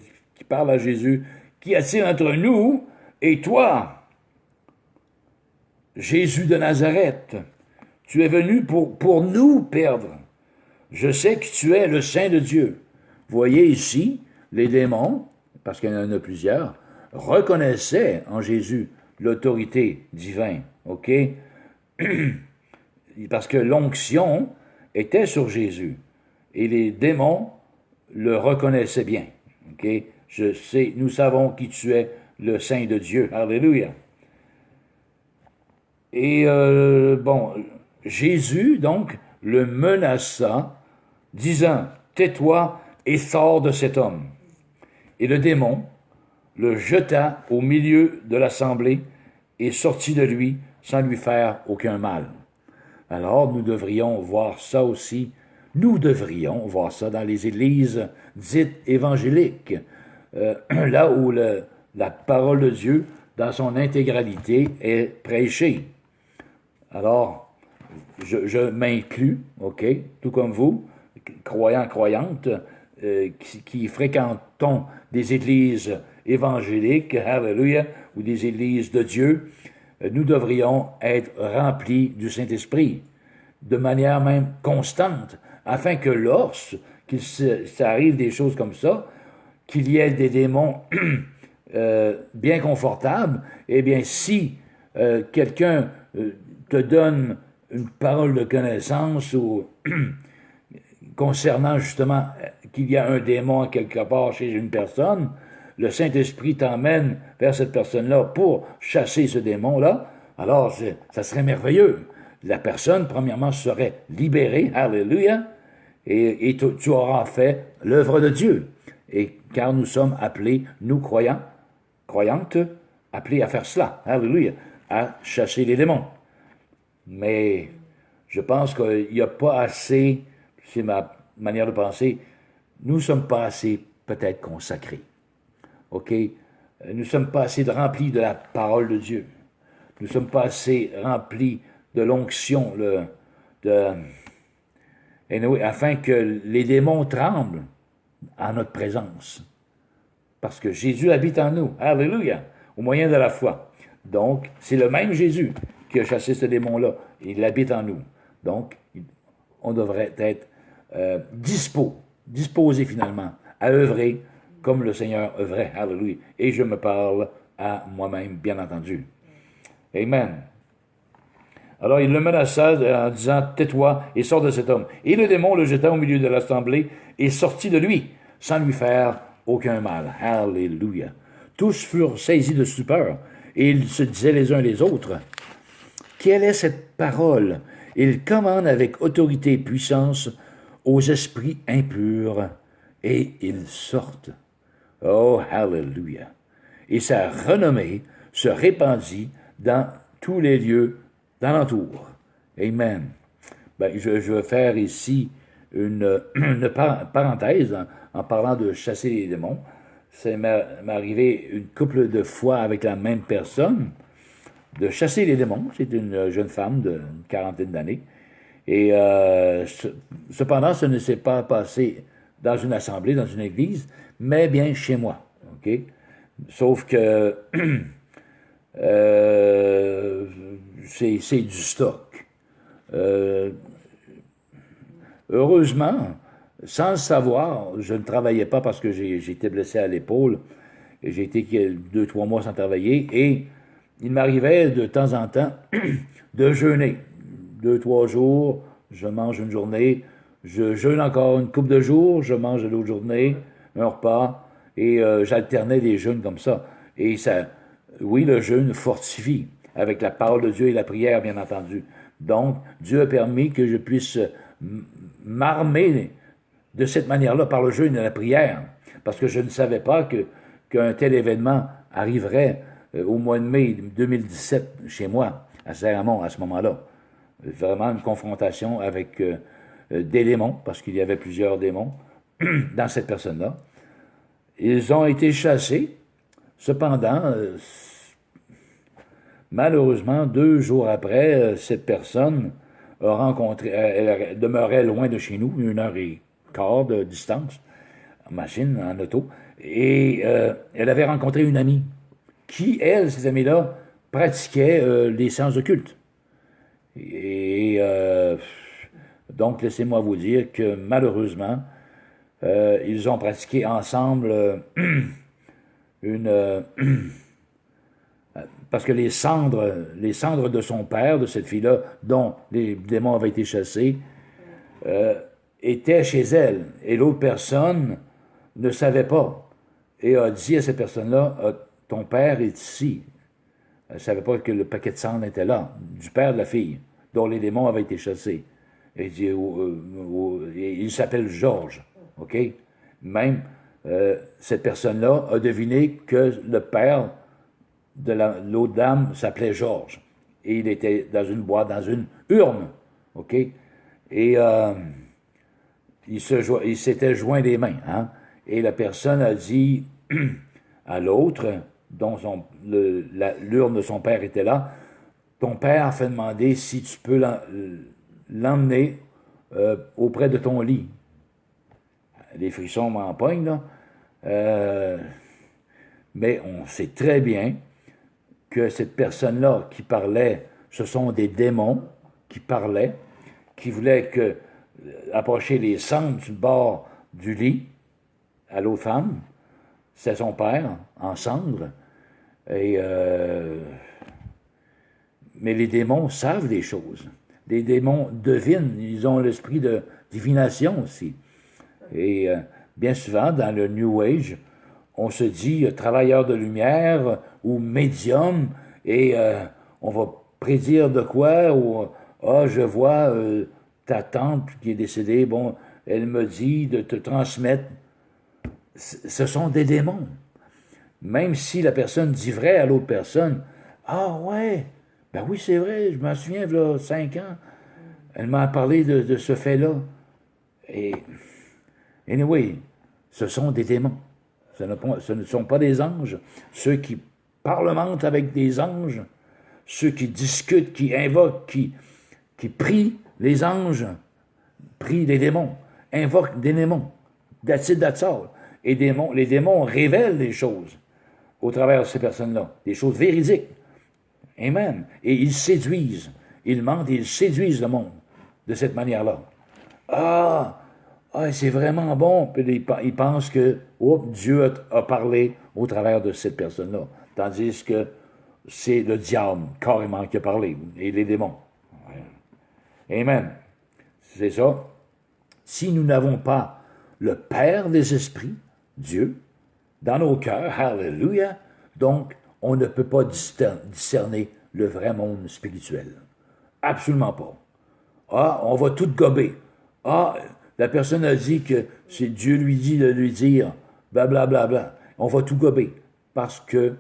parle à Jésus. « Qu'y a-t-il entre nous et toi? Jésus de Nazareth, tu es venu pour nous perdre. Je sais que tu es le Saint de Dieu. » Voyez ici, les démons, parce qu'il y en a plusieurs, reconnaissaient en Jésus l'autorité divine, OK? Parce que l'onction était sur Jésus. Et les démons le reconnaissaient bien, OK? Nous savons qui tu es, le Saint de Dieu. Alléluia. Et, Jésus, donc, le menaça, disant, « Tais-toi et sors de cet homme. » Et le démon le jeta au milieu de l'assemblée et sortit de lui sans lui faire aucun mal. Alors, nous devrions voir ça aussi. Nous devrions voir ça dans les églises dites évangéliques, là où la parole de Dieu, dans son intégralité, est prêchée. Alors, je m'inclus, OK, tout comme vous, croyants, croyantes, qui fréquentons des églises évangéliques, alléluia, ou des églises de Dieu, nous devrions être remplis du Saint-Esprit, de manière même constante, afin que lorsqu'il s'arrive des choses comme ça, qu'il y ait des démons bien confortables, eh bien, si quelqu'un te donne une parole de connaissance ou concernant justement qu'il y a un démon quelque part chez une personne, le Saint-Esprit t'emmène vers cette personne-là pour chasser ce démon-là, alors ça serait merveilleux. La personne, premièrement, serait libérée, alléluia, et tu auras fait l'œuvre de Dieu. Et car nous sommes appelés, nous croyants, croyantes, appelés à faire cela, alléluia, à chasser les démons. Mais je pense qu'il n'y a pas assez, c'est ma manière de penser, nous ne sommes pas assez peut-être consacrés. OK? Nous ne sommes pas assez remplis de la parole de Dieu. Nous ne sommes pas assez remplis de l'onction, afin que les démons tremblent en notre présence. Parce que Jésus habite en nous. Alléluia! Au moyen de la foi. Donc, c'est le même Jésus qui a chassé ce démon-là. Il habite en nous. Donc, on devrait être dispo disposés finalement à œuvrer comme le Seigneur œuvrait. Alléluia. Et je me parle à moi-même, bien entendu. Amen. Alors il le menaça en disant, tais-toi et sors de cet homme. Et le démon le jeta au milieu de l'assemblée et sortit de lui, sans lui faire aucun mal. Alléluia. Tous furent saisis de stupeur, et ils se disaient les uns les autres, quelle est cette parole? Il commande avec autorité et puissance aux esprits impurs, et ils sortent. Oh, hallelujah! Et sa renommée se répandit dans tous les lieux d'alentour. Amen. Ben, je vais faire ici une parenthèse en parlant de chasser les démons. Ça m'est arrivé une couple de fois avec la même personne de chasser les démons. C'est une jeune femme d'une quarantaine d'années. Et cependant, ce ne s'est pas passé dans une assemblée, dans une église, mais bien chez moi. OK? Sauf que c'est du stock. Heureusement, sans le savoir, je ne travaillais pas parce que j'étais blessé à l'épaule. Et j'ai été 2-3 mois sans travailler. Et il m'arrivait de temps en temps de jeûner. 2-3 jours, je mange une journée. Je jeûne encore une couple de jours, je mange l'autre journée, un repas. Et j'alternais des jeûnes comme ça. Et ça, oui, le jeûne fortifie avec la parole de Dieu et la prière, bien entendu. Donc, Dieu a permis que je puisse m'armer de cette manière-là par le jeûne et la prière, parce que je ne savais pas qu'un tel événement arriverait au mois de mai 2017 chez moi, à Saint-Ramon, à ce moment-là. Vraiment une confrontation avec des démons, parce qu'il y avait plusieurs démons dans cette personne-là. Ils ont été chassés. Cependant, malheureusement, 2 jours après, cette personne a rencontré, elle demeurait loin de chez nous, 1h15 de distance, en machine, en auto, et elle avait rencontré une amie qui, elle, ces amis-là, pratiquaient les sciences occultes. Et donc, laissez-moi vous dire que malheureusement, ils ont pratiqué ensemble parce que les cendres de son père, de cette fille-là, dont les démons avaient été chassés, étaient chez elle. Et l'autre personne ne savait pas. Et a dit à cette personne-là, ton père est ici. Elle ne savait pas que le paquet de cendres était là, du père de la fille, dont les démons avaient été chassés. Et il dit, il s'appelle Georges. OK? Même, cette personne-là a deviné que le père de l'autre dame s'appelait Georges. Et il était dans une boîte, dans une urne. OK? Et il s'était joint les mains. Hein? Et la personne a dit à l'autre, dont l'urne de son père était là, ton père a fait demander si tu peux l'emmener auprès de ton lit. Les frissons m'empoignent, là. Mais on sait très bien que cette personne-là qui parlait, ce sont des démons qui parlaient, qui voulaient approcher les cendres du bord du lit à l'autre femme. C'est son père, en cendres. Et, mais les démons savent des choses. Les démons devinent, ils ont l'esprit de divination aussi. Et bien souvent, dans le New Age, on se dit travailleur de lumière ou médium, et on va prédire de quoi, ou je vois ta tante qui est décédée, bon, elle me dit de te transmettre. Ce sont des démons. Même si la personne dit vrai à l'autre personne, ah ouais, ben oui, c'est vrai, je m'en souviens, il y a 5 ans, elle m'a parlé de ce fait-là. Et, anyway, ce sont des démons. Ce ne sont pas des anges. Ceux qui parlementent avec des anges, ceux qui discutent, qui invoquent, qui prient les anges, prient les démons, invoquent des démons. That's it, that's all. Et les démons révèlent des choses au travers de ces personnes-là, des choses véridiques. Amen. Et ils séduisent, ils mentent et ils séduisent le monde de cette manière-là. ah, c'est vraiment bon. Puis ils pensent que Dieu a parlé au travers de cette personne-là. Tandis que c'est le diable, carrément, qui a parlé, et les démons. Amen. C'est ça. Si nous n'avons pas le Père des esprits, Dieu, dans nos cœurs, hallelujah, donc on ne peut pas discerner le vrai monde spirituel. Absolument pas. Ah, on va tout gober. Ah, la personne a dit que c'est Dieu lui dit de lui dire, blablabla. Bla, bla, bla. On va tout gober parce que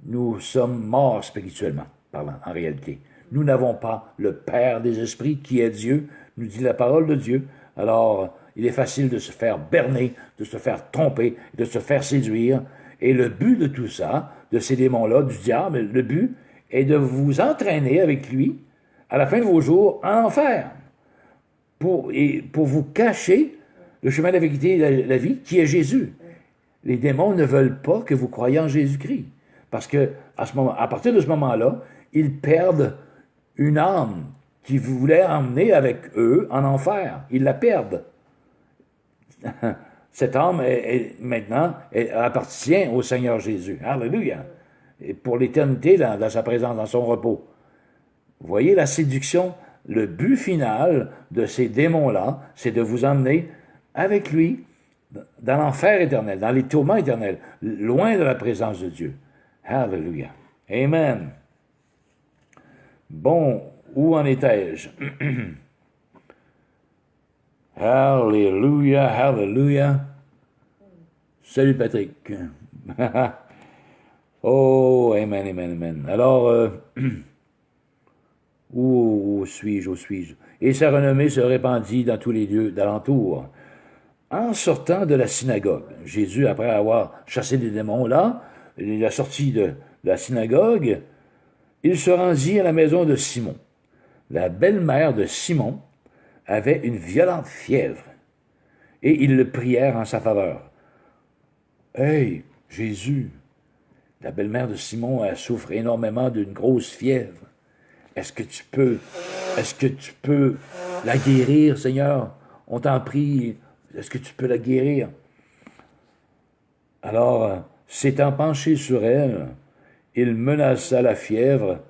nous sommes morts spirituellement, parlant, en réalité. Nous n'avons pas le Père des esprits qui est Dieu, nous dit la parole de Dieu. Alors, il est facile de se faire berner, de se faire tromper, de se faire séduire. Et le but de tout ça, de ces démons-là, du diable, le but est de vous entraîner avec lui à la fin de vos jours en enfer. Pour vous cacher le chemin de la vérité et de la vie qui est Jésus. Les démons ne veulent pas que vous croyiez en Jésus-Christ. Parce que à partir de ce moment-là, ils perdent une âme qui voulait emmener avec eux en enfer. Ils la perdent. Cette âme, maintenant, elle appartient au Seigneur Jésus. Alléluia. Et pour l'éternité, dans sa présence, dans son repos. Vous voyez la séduction, le but final de ces démons-là, c'est de vous emmener avec lui dans l'enfer éternel, dans les tourments éternels, loin de la présence de Dieu. Alléluia. Amen. Bon, où en étais-je? Alléluia, alléluia. Salut Patrick. Oh, amen, amen, amen. Alors, où suis-je? Et sa renommée se répandit dans tous les lieux d'alentour. En sortant de la synagogue, Jésus, après avoir chassé les démons là, il est sorti de la synagogue, il se rendit à la maison de Simon. La belle-mère de Simon avait une violente fièvre, et ils le prièrent en sa faveur. Hey, Jésus, la belle-mère de Simon, elle souffre énormément d'une grosse fièvre. Est-ce que tu peux la guérir, Seigneur? On t'en prie, est-ce que tu peux la guérir? Alors, s'étant penché sur elle, il menaça la fièvre,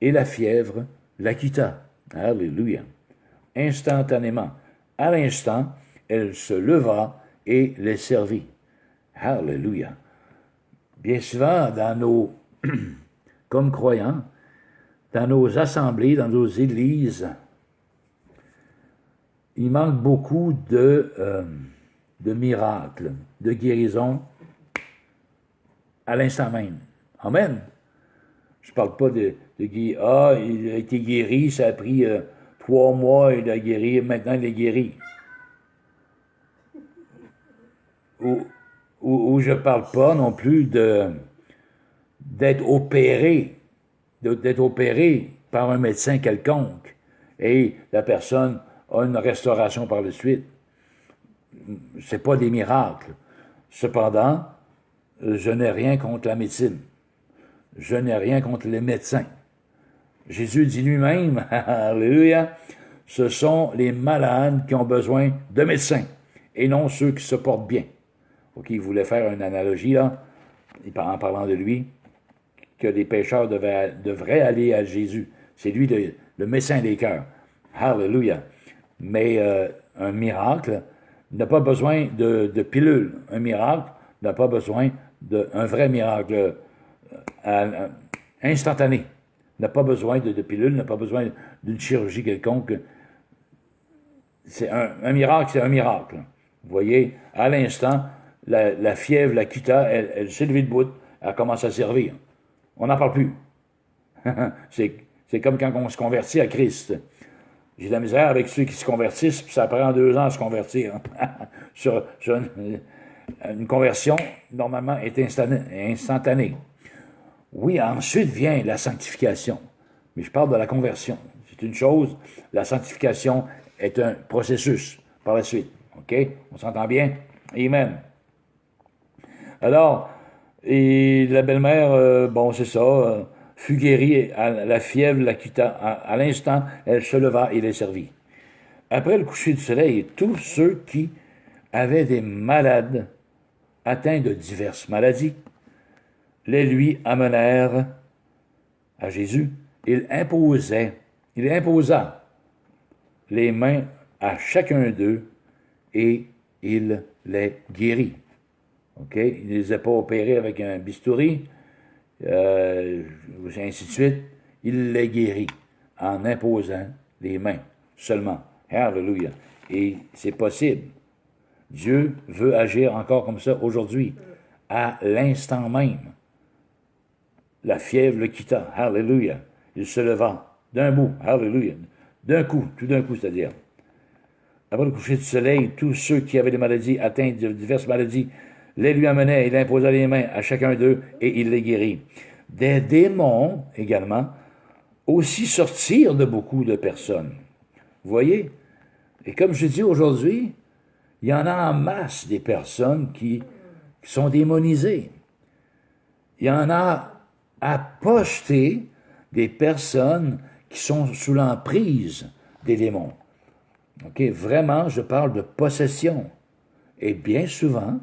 et la fièvre la quitta. Alléluia. Instantanément. À l'instant, elle se leva et les servit. Alléluia. Bien souvent, comme croyants, dans nos assemblées, dans nos églises, il manque beaucoup de miracles, de guérisons à l'instant même. Amen. Je ne parle pas de guérir. Ah, il a été guéri, ça a pris 3 mois, il a guéri, maintenant il est guéri. Ou je ne parle pas non plus d'être opéré par un médecin quelconque et la personne a une restauration par la suite. C'est pas des miracles. Cependant, je n'ai rien contre la médecine. Je n'ai rien contre les médecins. Jésus dit lui-même, alléluia, ce sont les malades qui ont besoin de médecins et non ceux qui se portent bien. OK, il voulait faire une analogie là, en parlant de lui, que les pécheurs devraient aller à Jésus. C'est lui le médecin des cœurs. Alléluia. Mais un miracle n'a pas besoin de pilules. Un miracle n'a pas besoin d'un vrai miracle instantané. N'a pas besoin de pilules, n'a pas besoin d'une chirurgie quelconque. C'est un miracle, c'est un miracle. Vous voyez, à l'instant, la fièvre, la quitta, elle s'est levée debout, elle commence à servir. On n'en parle plus. C'est comme quand on se convertit à Christ. J'ai de la misère avec ceux qui se convertissent, puis ça prend 2 ans à se convertir. sur une conversion, normalement, est instantanée. Oui, ensuite vient la sanctification. Mais je parle de la conversion. C'est une chose, la sanctification est un processus par la suite. OK? On s'entend bien? Amen. Alors, et la belle-mère, bon, c'est ça, fut guérie, la fièvre la quitta. À l'instant, elle se leva et les servit. Après le coucher du soleil, tous ceux qui avait des malades atteints de diverses maladies. Les lui amenèrent à Jésus. Il imposa les mains à chacun d'eux et il les guérit. OK? Il ne les a pas opérés avec un bistouri, ainsi de suite. Il les guérit en imposant les mains seulement. Alléluia. Et c'est possible. Dieu veut agir encore comme ça aujourd'hui, à l'instant même. La fièvre le quitta. Alléluia. Il se leva d'un bout. Alléluia. D'un coup, tout d'un coup, c'est-à-dire. Après le coucher du soleil, tous ceux qui avaient des maladies, atteints de diverses maladies, les lui amenaient, il imposa les mains à chacun d'eux et il les guérit. Des démons, également, aussi sortirent de beaucoup de personnes. Vous voyez? Et comme je dis aujourd'hui, il y en a en masse des personnes qui sont démonisées. Il y en a à pocheter des personnes qui sont sous l'emprise des démons. OK? Vraiment, je parle de possession. Et bien souvent,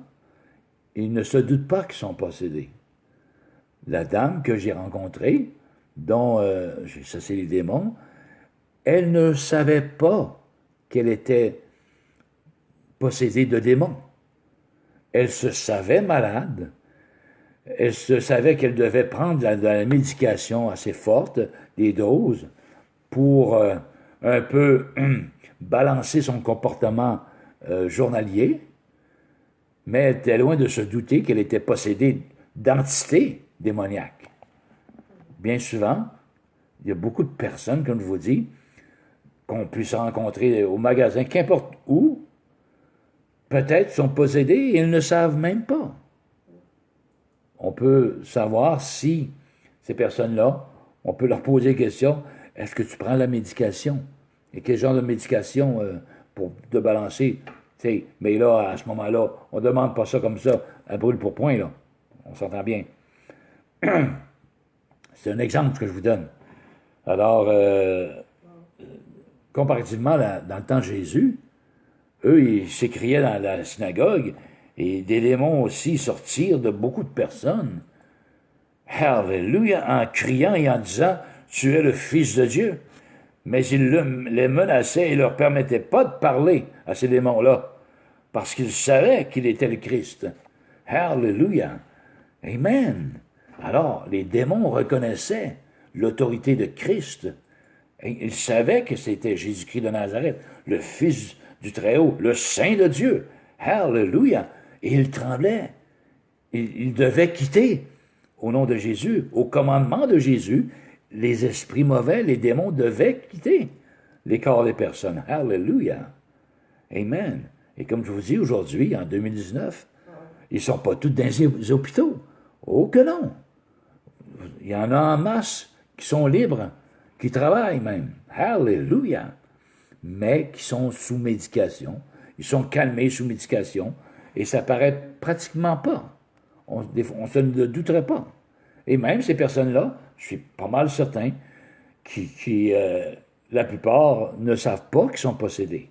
ils ne se doutent pas qu'ils sont possédés. La dame que j'ai rencontrée, dont j'ai chassé les démons, elle ne savait pas qu'elle était possédée de démons. Elle se savait malade. Elle se savait qu'elle devait prendre de la médication assez forte, des doses, pour un peu balancer son comportement journalier, mais elle était loin de se douter qu'elle était possédée d'entités démoniaques. Bien souvent, il y a beaucoup de personnes, comme je vous dis, qu'on puisse rencontrer au magasin, qu'importe où, peut-être sont possédées et ils ne savent même pas. On peut savoir si ces personnes-là, on peut leur poser la question, est-ce que tu prends la médication? Et quel genre de médication pour te balancer? T'sais, mais là, à ce moment-là, on ne demande pas ça comme ça, à brûle pour point, là. On s'entend bien. C'est un exemple que je vous donne. Alors, comparativement, dans le temps de Jésus, eux, ils s'écriaient dans la synagogue, et des démons aussi sortirent de beaucoup de personnes. Alléluia, en criant et en disant, tu es le Fils de Dieu. Mais ils les menaçaient et ne leur permettaient pas de parler à ces démons-là, parce qu'ils savaient qu'il était le Christ. Alléluia. Amen. Alors, les démons reconnaissaient l'autorité de Christ. Et ils savaient que c'était Jésus-Christ de Nazareth, le Fils du Très-Haut, le Saint de Dieu. Alléluia. Et ils tremblaient. Ils devaient quitter, au nom de Jésus, au commandement de Jésus, les esprits mauvais, les démons devaient quitter les corps des personnes. Alléluia. Amen. Et comme je vous dis aujourd'hui, en 2019, ils ne sont pas tous dans les hôpitaux. Oh que non. Il y en a en masse qui sont libres, qui travaillent même. Alléluia. Mais qui sont sous médication. Ils sont calmés sous médication. Et ça paraît pratiquement pas. On se ne douterait pas. Et même ces personnes-là, je suis pas mal certain, qui la plupart ne savent pas qu'ils sont possédés.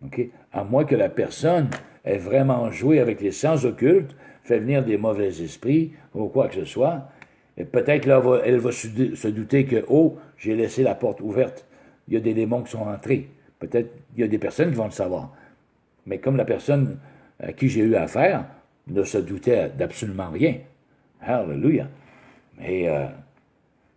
Okay? À moins que la personne ait vraiment joué avec les sens occultes, fait venir des mauvais esprits ou quoi que ce soit, et peut-être là, elle va se douter que, oh, j'ai laissé la porte ouverte, il y a des démons qui sont entrés. Peut-être il y a des personnes qui vont le savoir. Mais comme la personne à qui j'ai eu affaire ne se doutait d'absolument rien. Alléluia. Mais,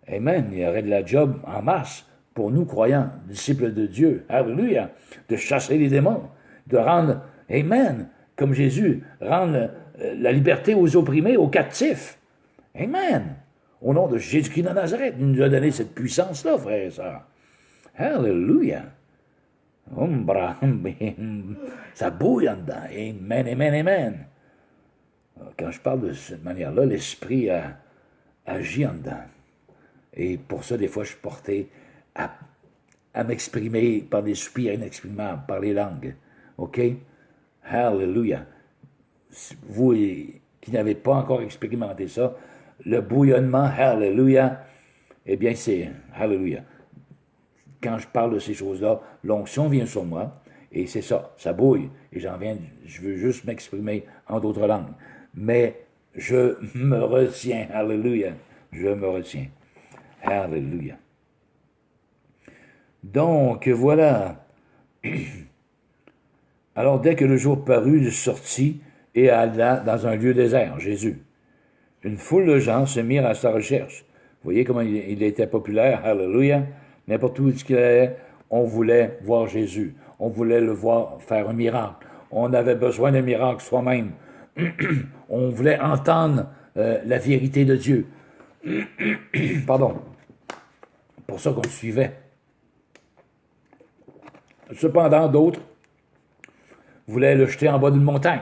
amen, il y aurait de la job en masse pour nous, croyants, disciples de Dieu. Alléluia. De chasser les démons, de rendre, amen, comme Jésus, rendre la liberté aux opprimés, aux captifs. Amen. Au nom de Jésus-Christ de Nazareth, il nous a donné cette puissance-là, frères et sœurs. Alléluia. Ça bouille en dedans. Amen, amen, amen. Quand je parle de cette manière-là, l'Esprit agit en dedans. Et pour ça, des fois, je suis porté à m'exprimer par des soupirs inexprimables, par les langues. OK? Hallelujah. Vous qui n'avez pas encore expérimenté ça, le bouillonnement, hallelujah, eh bien, c'est hallelujah. Quand je parle de ces choses-là, l'onction vient sur moi Et c'est ça, ça bouille. Et je veux juste m'exprimer en d'autres langues. Mais je me retiens. Alléluia. Je me retiens. Alléluia. Donc, voilà. Alors, dès que le jour parut, il sortit et alla dans un lieu désert, Jésus. Une foule de gens se mirent à sa recherche. Vous voyez comment il était populaire, alléluia. N'importe où qu'il allait, on voulait voir Jésus. On voulait le voir faire un miracle. On avait besoin d'un miracle soi-même. On voulait entendre la vérité de Dieu. Pardon. Pour ça qu'on le suivait. Cependant, d'autres voulaient le jeter en bas d'une montagne.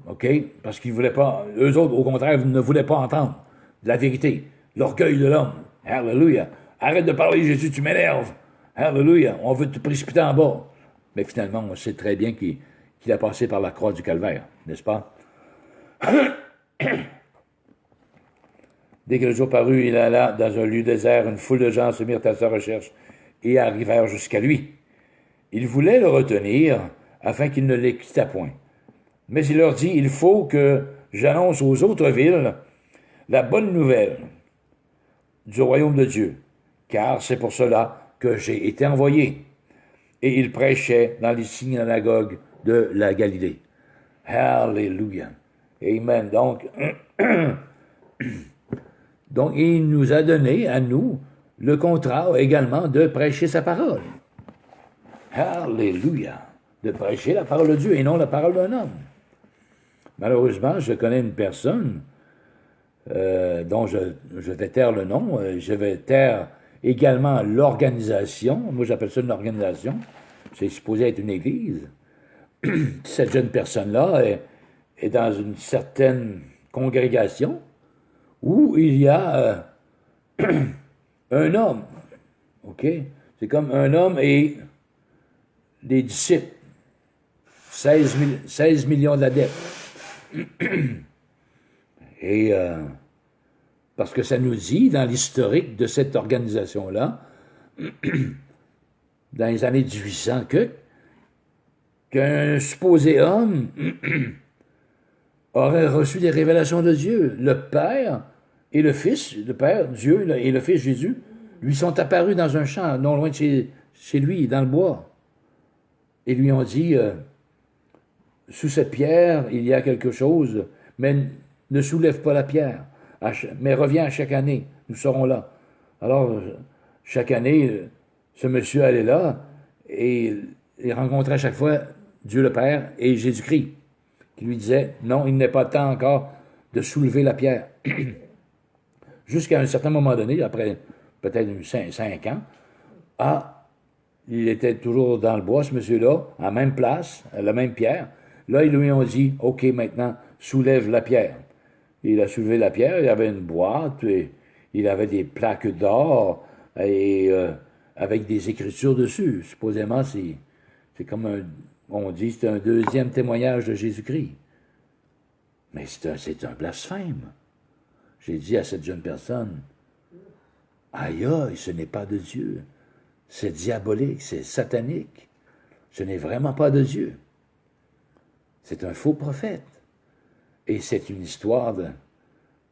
OK? Parce qu'ils ne voulaient pas, eux autres, au contraire, ne voulaient pas entendre la vérité, l'orgueil de l'homme. Alléluia. Arrête de parler, Jésus, tu m'énerves. Alléluia. On veut te précipiter en bas. Mais finalement, on sait très bien qu'il a passé par la croix du calvaire, n'est-ce pas? Dès que le jour parut, il alla dans un lieu désert. Une foule de gens se mirent à sa recherche et arrivèrent jusqu'à lui. Il voulait le retenir afin qu'il ne les quittât point. Mais il leur dit, il faut que j'annonce aux autres villes la bonne nouvelle du royaume de Dieu, car c'est pour cela que j'ai été envoyé. Et il prêchait dans les synagogues de la Galilée. Alléluia. Amen. Donc, il nous a donné, à nous, le contrat également de prêcher sa parole. Alléluia. De prêcher la parole de Dieu et non la parole d'un homme. Malheureusement, je connais une personne dont je vais taire le nom. Je vais taire également l'organisation. Moi, j'appelle ça une organisation. C'est supposé être une église. Cette jeune personne-là est dans une certaine congrégation où il y a un homme. OK? C'est comme un homme et des disciples. 16 millions d'adeptes. Et parce que ça nous dit, dans l'historique de cette organisation-là, dans les années 1800, qu'un supposé homme aurait reçu des révélations de Dieu. Le Père et le Fils, le Père, Dieu et le Fils Jésus, lui sont apparus dans un champ, non loin de chez lui, dans le bois. Et lui ont dit, sous cette pierre, il y a quelque chose, mais ne soulève pas la pierre, mais reviens à chaque année, nous serons là. Alors, chaque année, ce monsieur allait là et il rencontrait à chaque fois Dieu le Père et Jésus-Christ, qui lui disait, non, il n'est pas temps encore de soulever la pierre. Jusqu'à un certain moment donné, après peut-être 5 ans, il était toujours dans le bois, ce monsieur-là, à la même place, à la même pierre. Là, ils lui ont dit, OK, maintenant, soulève la pierre. Il a soulevé la pierre, il y avait une boîte, et il avait des plaques d'or, et avec des écritures dessus. Supposément, c'est comme on dit, c'est un deuxième témoignage de Jésus-Christ. Mais c'est un blasphème. J'ai dit à cette jeune personne, aïe, ce n'est pas de Dieu. C'est diabolique, c'est satanique. Ce n'est vraiment pas de Dieu. C'est un faux prophète. Et c'est une histoire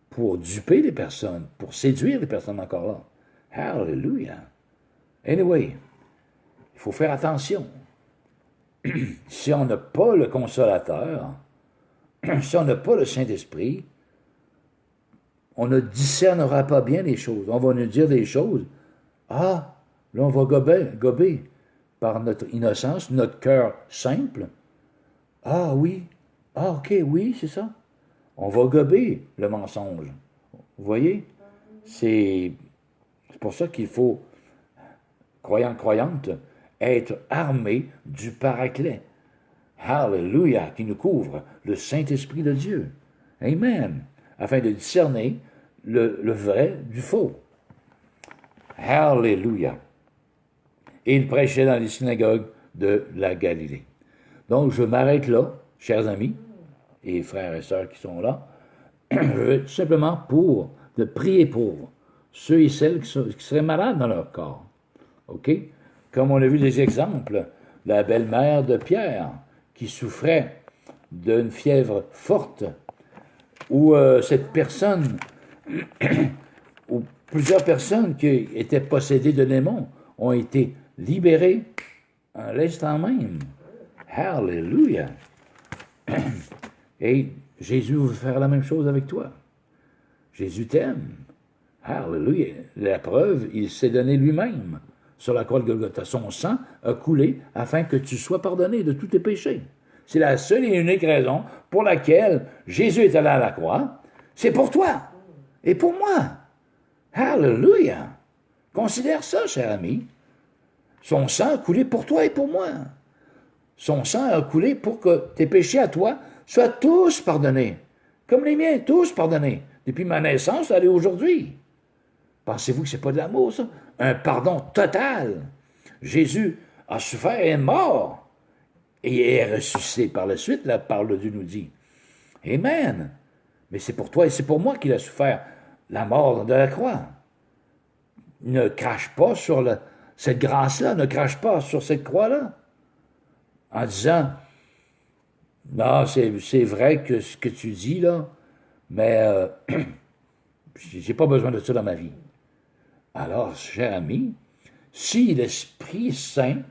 pour duper les personnes, pour séduire les personnes encore là. Hallelujah. Anyway, il faut faire attention. Si on n'a pas le consolateur, si on n'a pas le Saint-Esprit, on ne discernera pas bien les choses. On va nous dire des choses. Ah, là, on va gober par notre innocence, notre cœur simple. Ah oui, ah ok, oui, c'est ça. On va gober le mensonge. Vous voyez? C'est pour ça qu'il faut, croyant, croyante, être armé du Paraclet. Hallelujah, qui nous couvre, le Saint-Esprit de Dieu. Amen. Afin de discerner le vrai du faux. Hallelujah. Et il prêchait dans les synagogues de la Galilée. Donc, je m'arrête là, chers amis et frères et sœurs qui sont là. Je veux tout simplement de prier pour ceux et celles qui seraient malades dans leur corps. OK? Comme on a vu des exemples la belle-mère de Pierre, qui souffrait d'une fièvre forte, ou cette personne, ou plusieurs personnes qui étaient possédées de démons ont été libérées à l'instant même. Hallelujah! Et Jésus veut faire la même chose avec toi. Jésus t'aime. Hallelujah! La preuve, il s'est donné lui-même sur la croix de Golgotha. Son sang a coulé afin que tu sois pardonné de tous tes péchés. C'est la seule et unique raison pour laquelle Jésus est allé à la croix. C'est pour toi et pour moi. Hallelujah! Considère ça, cher ami. Son sang a coulé pour toi et pour moi. Son sang a coulé pour que tes péchés à toi soient tous pardonnés. Comme les miens, tous pardonnés. Depuis ma naissance, allez aujourd'hui. Pensez-vous que c'est pas de l'amour, ça? Un pardon total. Jésus a souffert et est mort. Et est ressuscité par la suite, la parole de Dieu nous dit. Amen. Mais c'est pour toi et c'est pour moi qu'il a souffert la mort de la croix. Ne crache pas sur cette grâce-là, ne crache pas sur cette croix-là. En disant, non, c'est vrai que ce que tu dis là, mais j'ai pas besoin de ça dans ma vie. Alors, cher ami, si l'Esprit Saint,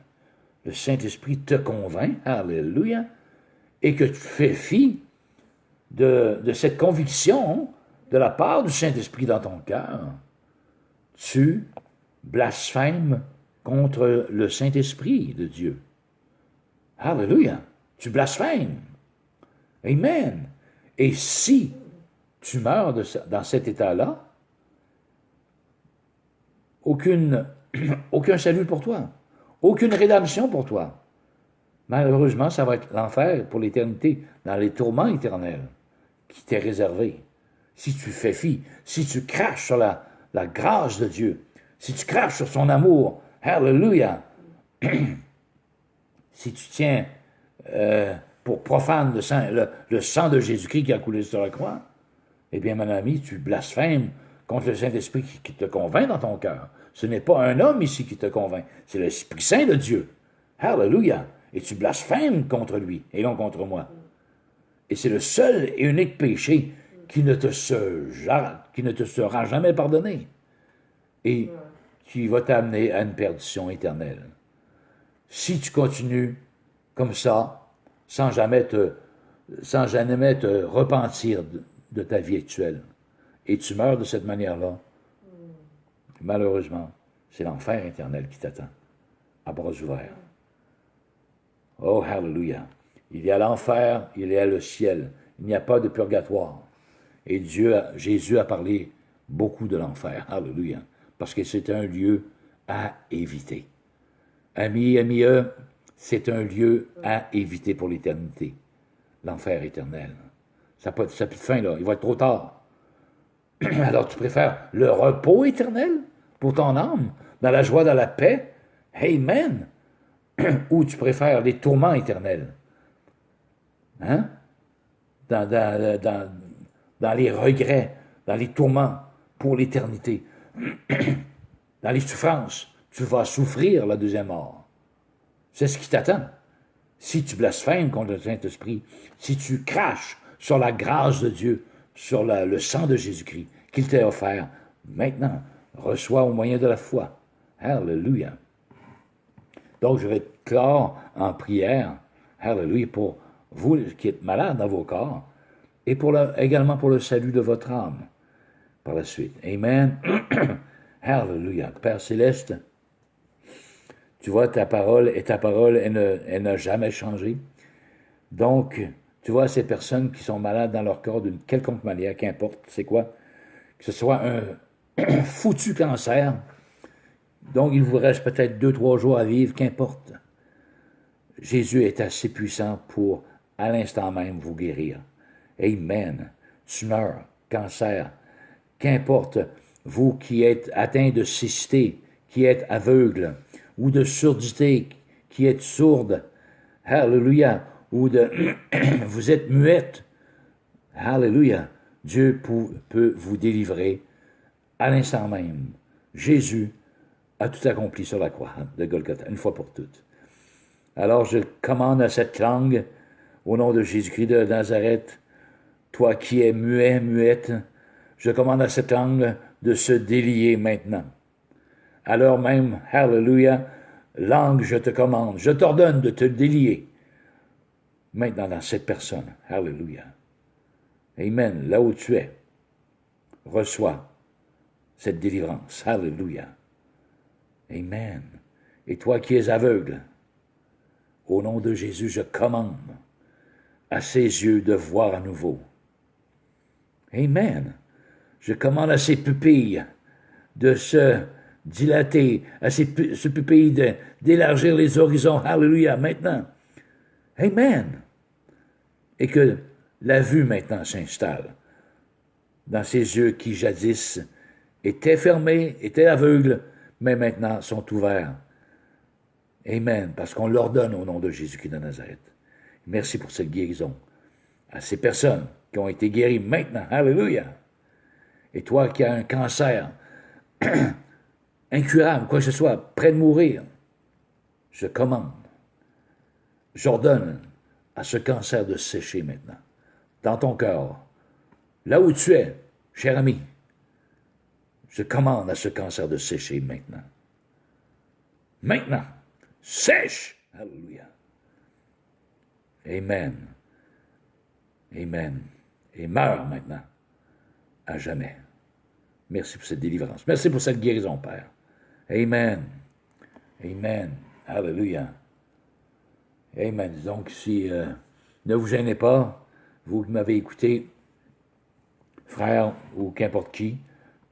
le Saint-Esprit te convainc, alléluia, et que tu fais fi de cette conviction de la part du Saint-Esprit dans ton cœur, tu blasphèmes contre le Saint-Esprit de Dieu. Alléluia, tu blasphèmes. Amen. Et si tu meurs dans cet état-là, aucun salut pour toi, aucune rédemption pour toi. Malheureusement, ça va être l'enfer pour l'éternité, dans les tourments éternels qui t'est réservé. Si tu fais fi, si tu craches sur la grâce de Dieu, si tu craches sur son amour, hallelujah, si tu tiens pour profane le sang de Jésus-Christ qui a coulé sur la croix, eh bien, mon ami, tu blasphèmes contre le Saint-Esprit qui te convainc dans ton cœur. Ce n'est pas un homme ici qui te convainc, c'est l'Esprit Saint de Dieu. Hallelujah! Et tu blasphèmes contre lui et non contre moi. Et c'est le seul et unique péché qui ne te sera jamais pardonné et qui va t'amener à une perdition éternelle. Si tu continues comme ça, sans jamais te repentir de ta vie actuelle, et tu meurs de cette manière-là, malheureusement, c'est l'enfer éternel qui t'attend, à bras ouverts. Oh, hallelujah! Il y a l'enfer, il y a le ciel. Il n'y a pas de purgatoire. Et Jésus a parlé beaucoup de l'enfer. Hallelujah! Parce que c'est un lieu à éviter. Amis, c'est un lieu à éviter pour l'éternité. L'enfer éternel. Ça n'a plus de fin, là. Il va être trop tard. Alors, tu préfères le repos éternel pour ton âme, dans la joie, dans la paix? Amen! Ou tu préfères les tourments éternels? Hein? Dans les regrets, dans les tourments pour l'éternité. Dans les souffrances, tu vas souffrir la deuxième mort. C'est ce qui t'attend. Si tu blasphèmes contre le Saint-Esprit, si tu craches sur la grâce de Dieu, sur le sang de Jésus-Christ qu'il t'a offert, maintenant, reçois au moyen de la foi. Hallelujah. Donc, je vais clore en prière, hallelujah, pour vous qui êtes malades dans vos corps, et également pour le salut de votre âme, par la suite. Amen. Hallelujah. Père Céleste, tu vois, ta parole, elle n'a jamais changé. Donc, tu vois, ces personnes qui sont malades dans leur corps d'une quelconque manière, qu'importe, c'est quoi? Que ce soit un foutu cancer, donc il vous reste peut-être 2-3 jours à vivre, qu'importe. Jésus est assez puissant pour, à l'instant même, vous guérir. Amen. Tumeur, cancer, qu'importe, vous qui êtes atteint de cécité, qui êtes aveugle, ou de surdité, qui êtes sourde, hallelujah, ou vous êtes muette, hallelujah, Dieu peut vous délivrer à l'instant même. Jésus a tout accompli sur la croix de Golgotha, une fois pour toutes. Alors je commande à cette langue, au nom de Jésus-Christ de Nazareth, toi qui es muet, muette, je commande à cette langue de se délier maintenant. Alors même, hallelujah, langue, je te commande, je t'ordonne de te délier maintenant dans cette personne. Hallelujah. Amen. Là où tu es, reçois cette délivrance. Hallelujah. Amen. Et toi qui es aveugle, au nom de Jésus, je commande à ses yeux de voir à nouveau. Amen. Je commande à ses pupilles de se dilater, à ses pupilles d'élargir les horizons. Hallelujah. Maintenant. Amen. Et que la vue maintenant s'installe dans ses yeux qui jadis étaient fermés, étaient aveugles, mais maintenant sont ouverts. Amen, parce qu'on l'ordonne au nom de Jésus-Christ de Nazareth. Merci pour cette guérison. À ces personnes qui ont été guéries maintenant, hallelujah. Et toi qui as un cancer incurable, quoi que ce soit, près de mourir, je commande, j'ordonne à ce cancer de sécher maintenant, dans ton cœur, là où tu es, cher ami, je commande à ce cancer de sécher maintenant. Maintenant, sèche! Alléluia. Amen. Amen. Et meurs maintenant, à jamais. Merci pour cette délivrance. Merci pour cette guérison, Père. Amen. Amen. Alléluia. Amen. Donc, si ne vous gênez pas, vous qui m'avez écouté, frère ou qu'importe qui,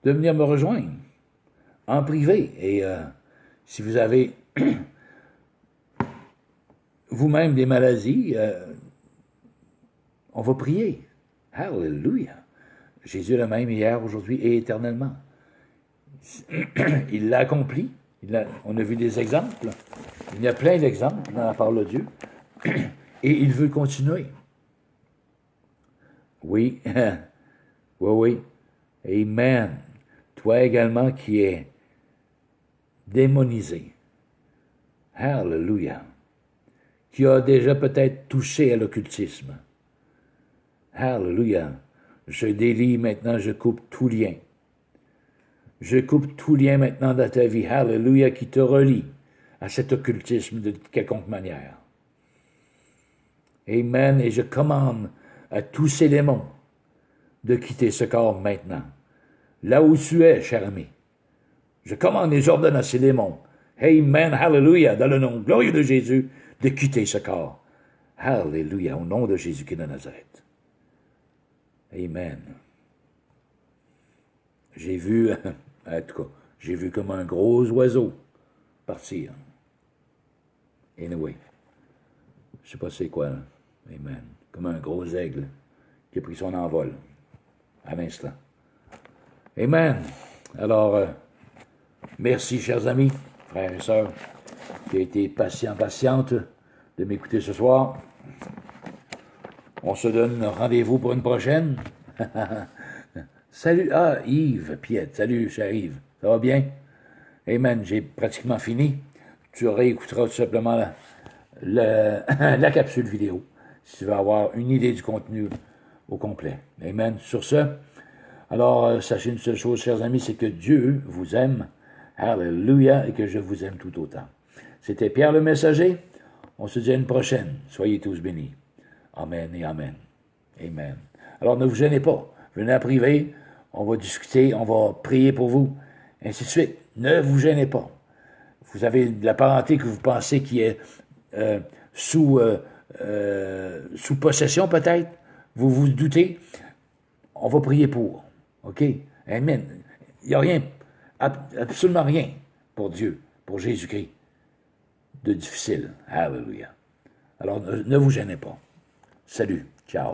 de venir me rejoindre en privé. Et si vous avez vous-même des maladies, on va prier. Hallelujah. Jésus est le même hier, aujourd'hui et éternellement. Il l'a accompli. On a vu des exemples. Il y a plein d'exemples dans la parole de Dieu. Et il veut continuer. Oui. Oui. Amen. Toi également qui es démonisé. Hallelujah. Qui a déjà peut-être touché à l'occultisme. Hallelujah. Je délie maintenant, je coupe tout lien. Je coupe tout lien maintenant dans ta vie. Hallelujah, qui te relie à cet occultisme de quelconque manière. Amen. Et je commande à tous ces démons de quitter ce corps maintenant. Là où tu es, cher ami. Je commande et j'ordonne à ces démons. Amen. Hallelujah. Dans le nom glorieux de Jésus, de quitter ce corps. Hallelujah. Au nom de Jésus-Christ de Nazareth. Amen. J'ai vu, en tout cas, j'ai vu comme un gros oiseau partir. Anyway. Je sais pas c'est quoi, là. Amen. Comme un gros aigle qui a pris son envol à l'instant. Amen. Alors, merci, chers amis, frères et sœurs, qui ont été patientes de m'écouter ce soir. On se donne rendez-vous pour une prochaine. Salut, Yves Piette. Salut, cher Yves. Ça va bien? Amen. J'ai pratiquement fini. Tu réécouteras tout simplement la capsule vidéo si tu veux avoir une idée du contenu au complet. Amen. Sur ce, alors, sachez une seule chose, chers amis, c'est que Dieu vous aime. Hallelujah, et que je vous aime tout autant. C'était Pierre le Messager. On se dit à une prochaine. Soyez tous bénis. Amen et Amen. Amen. Alors, ne vous gênez pas. Venez à privé. On va discuter. On va prier pour vous. Ainsi de suite. Ne vous gênez pas. Vous avez de la parenté que vous pensez qui est sous possession, peut-être. Vous vous doutez. On va prier pour. OK? Amen. Il n'y a rien, absolument rien pour Dieu, pour Jésus-Christ, de difficile. Hallelujah. Alors, ne vous gênez pas. Salut. Ciao.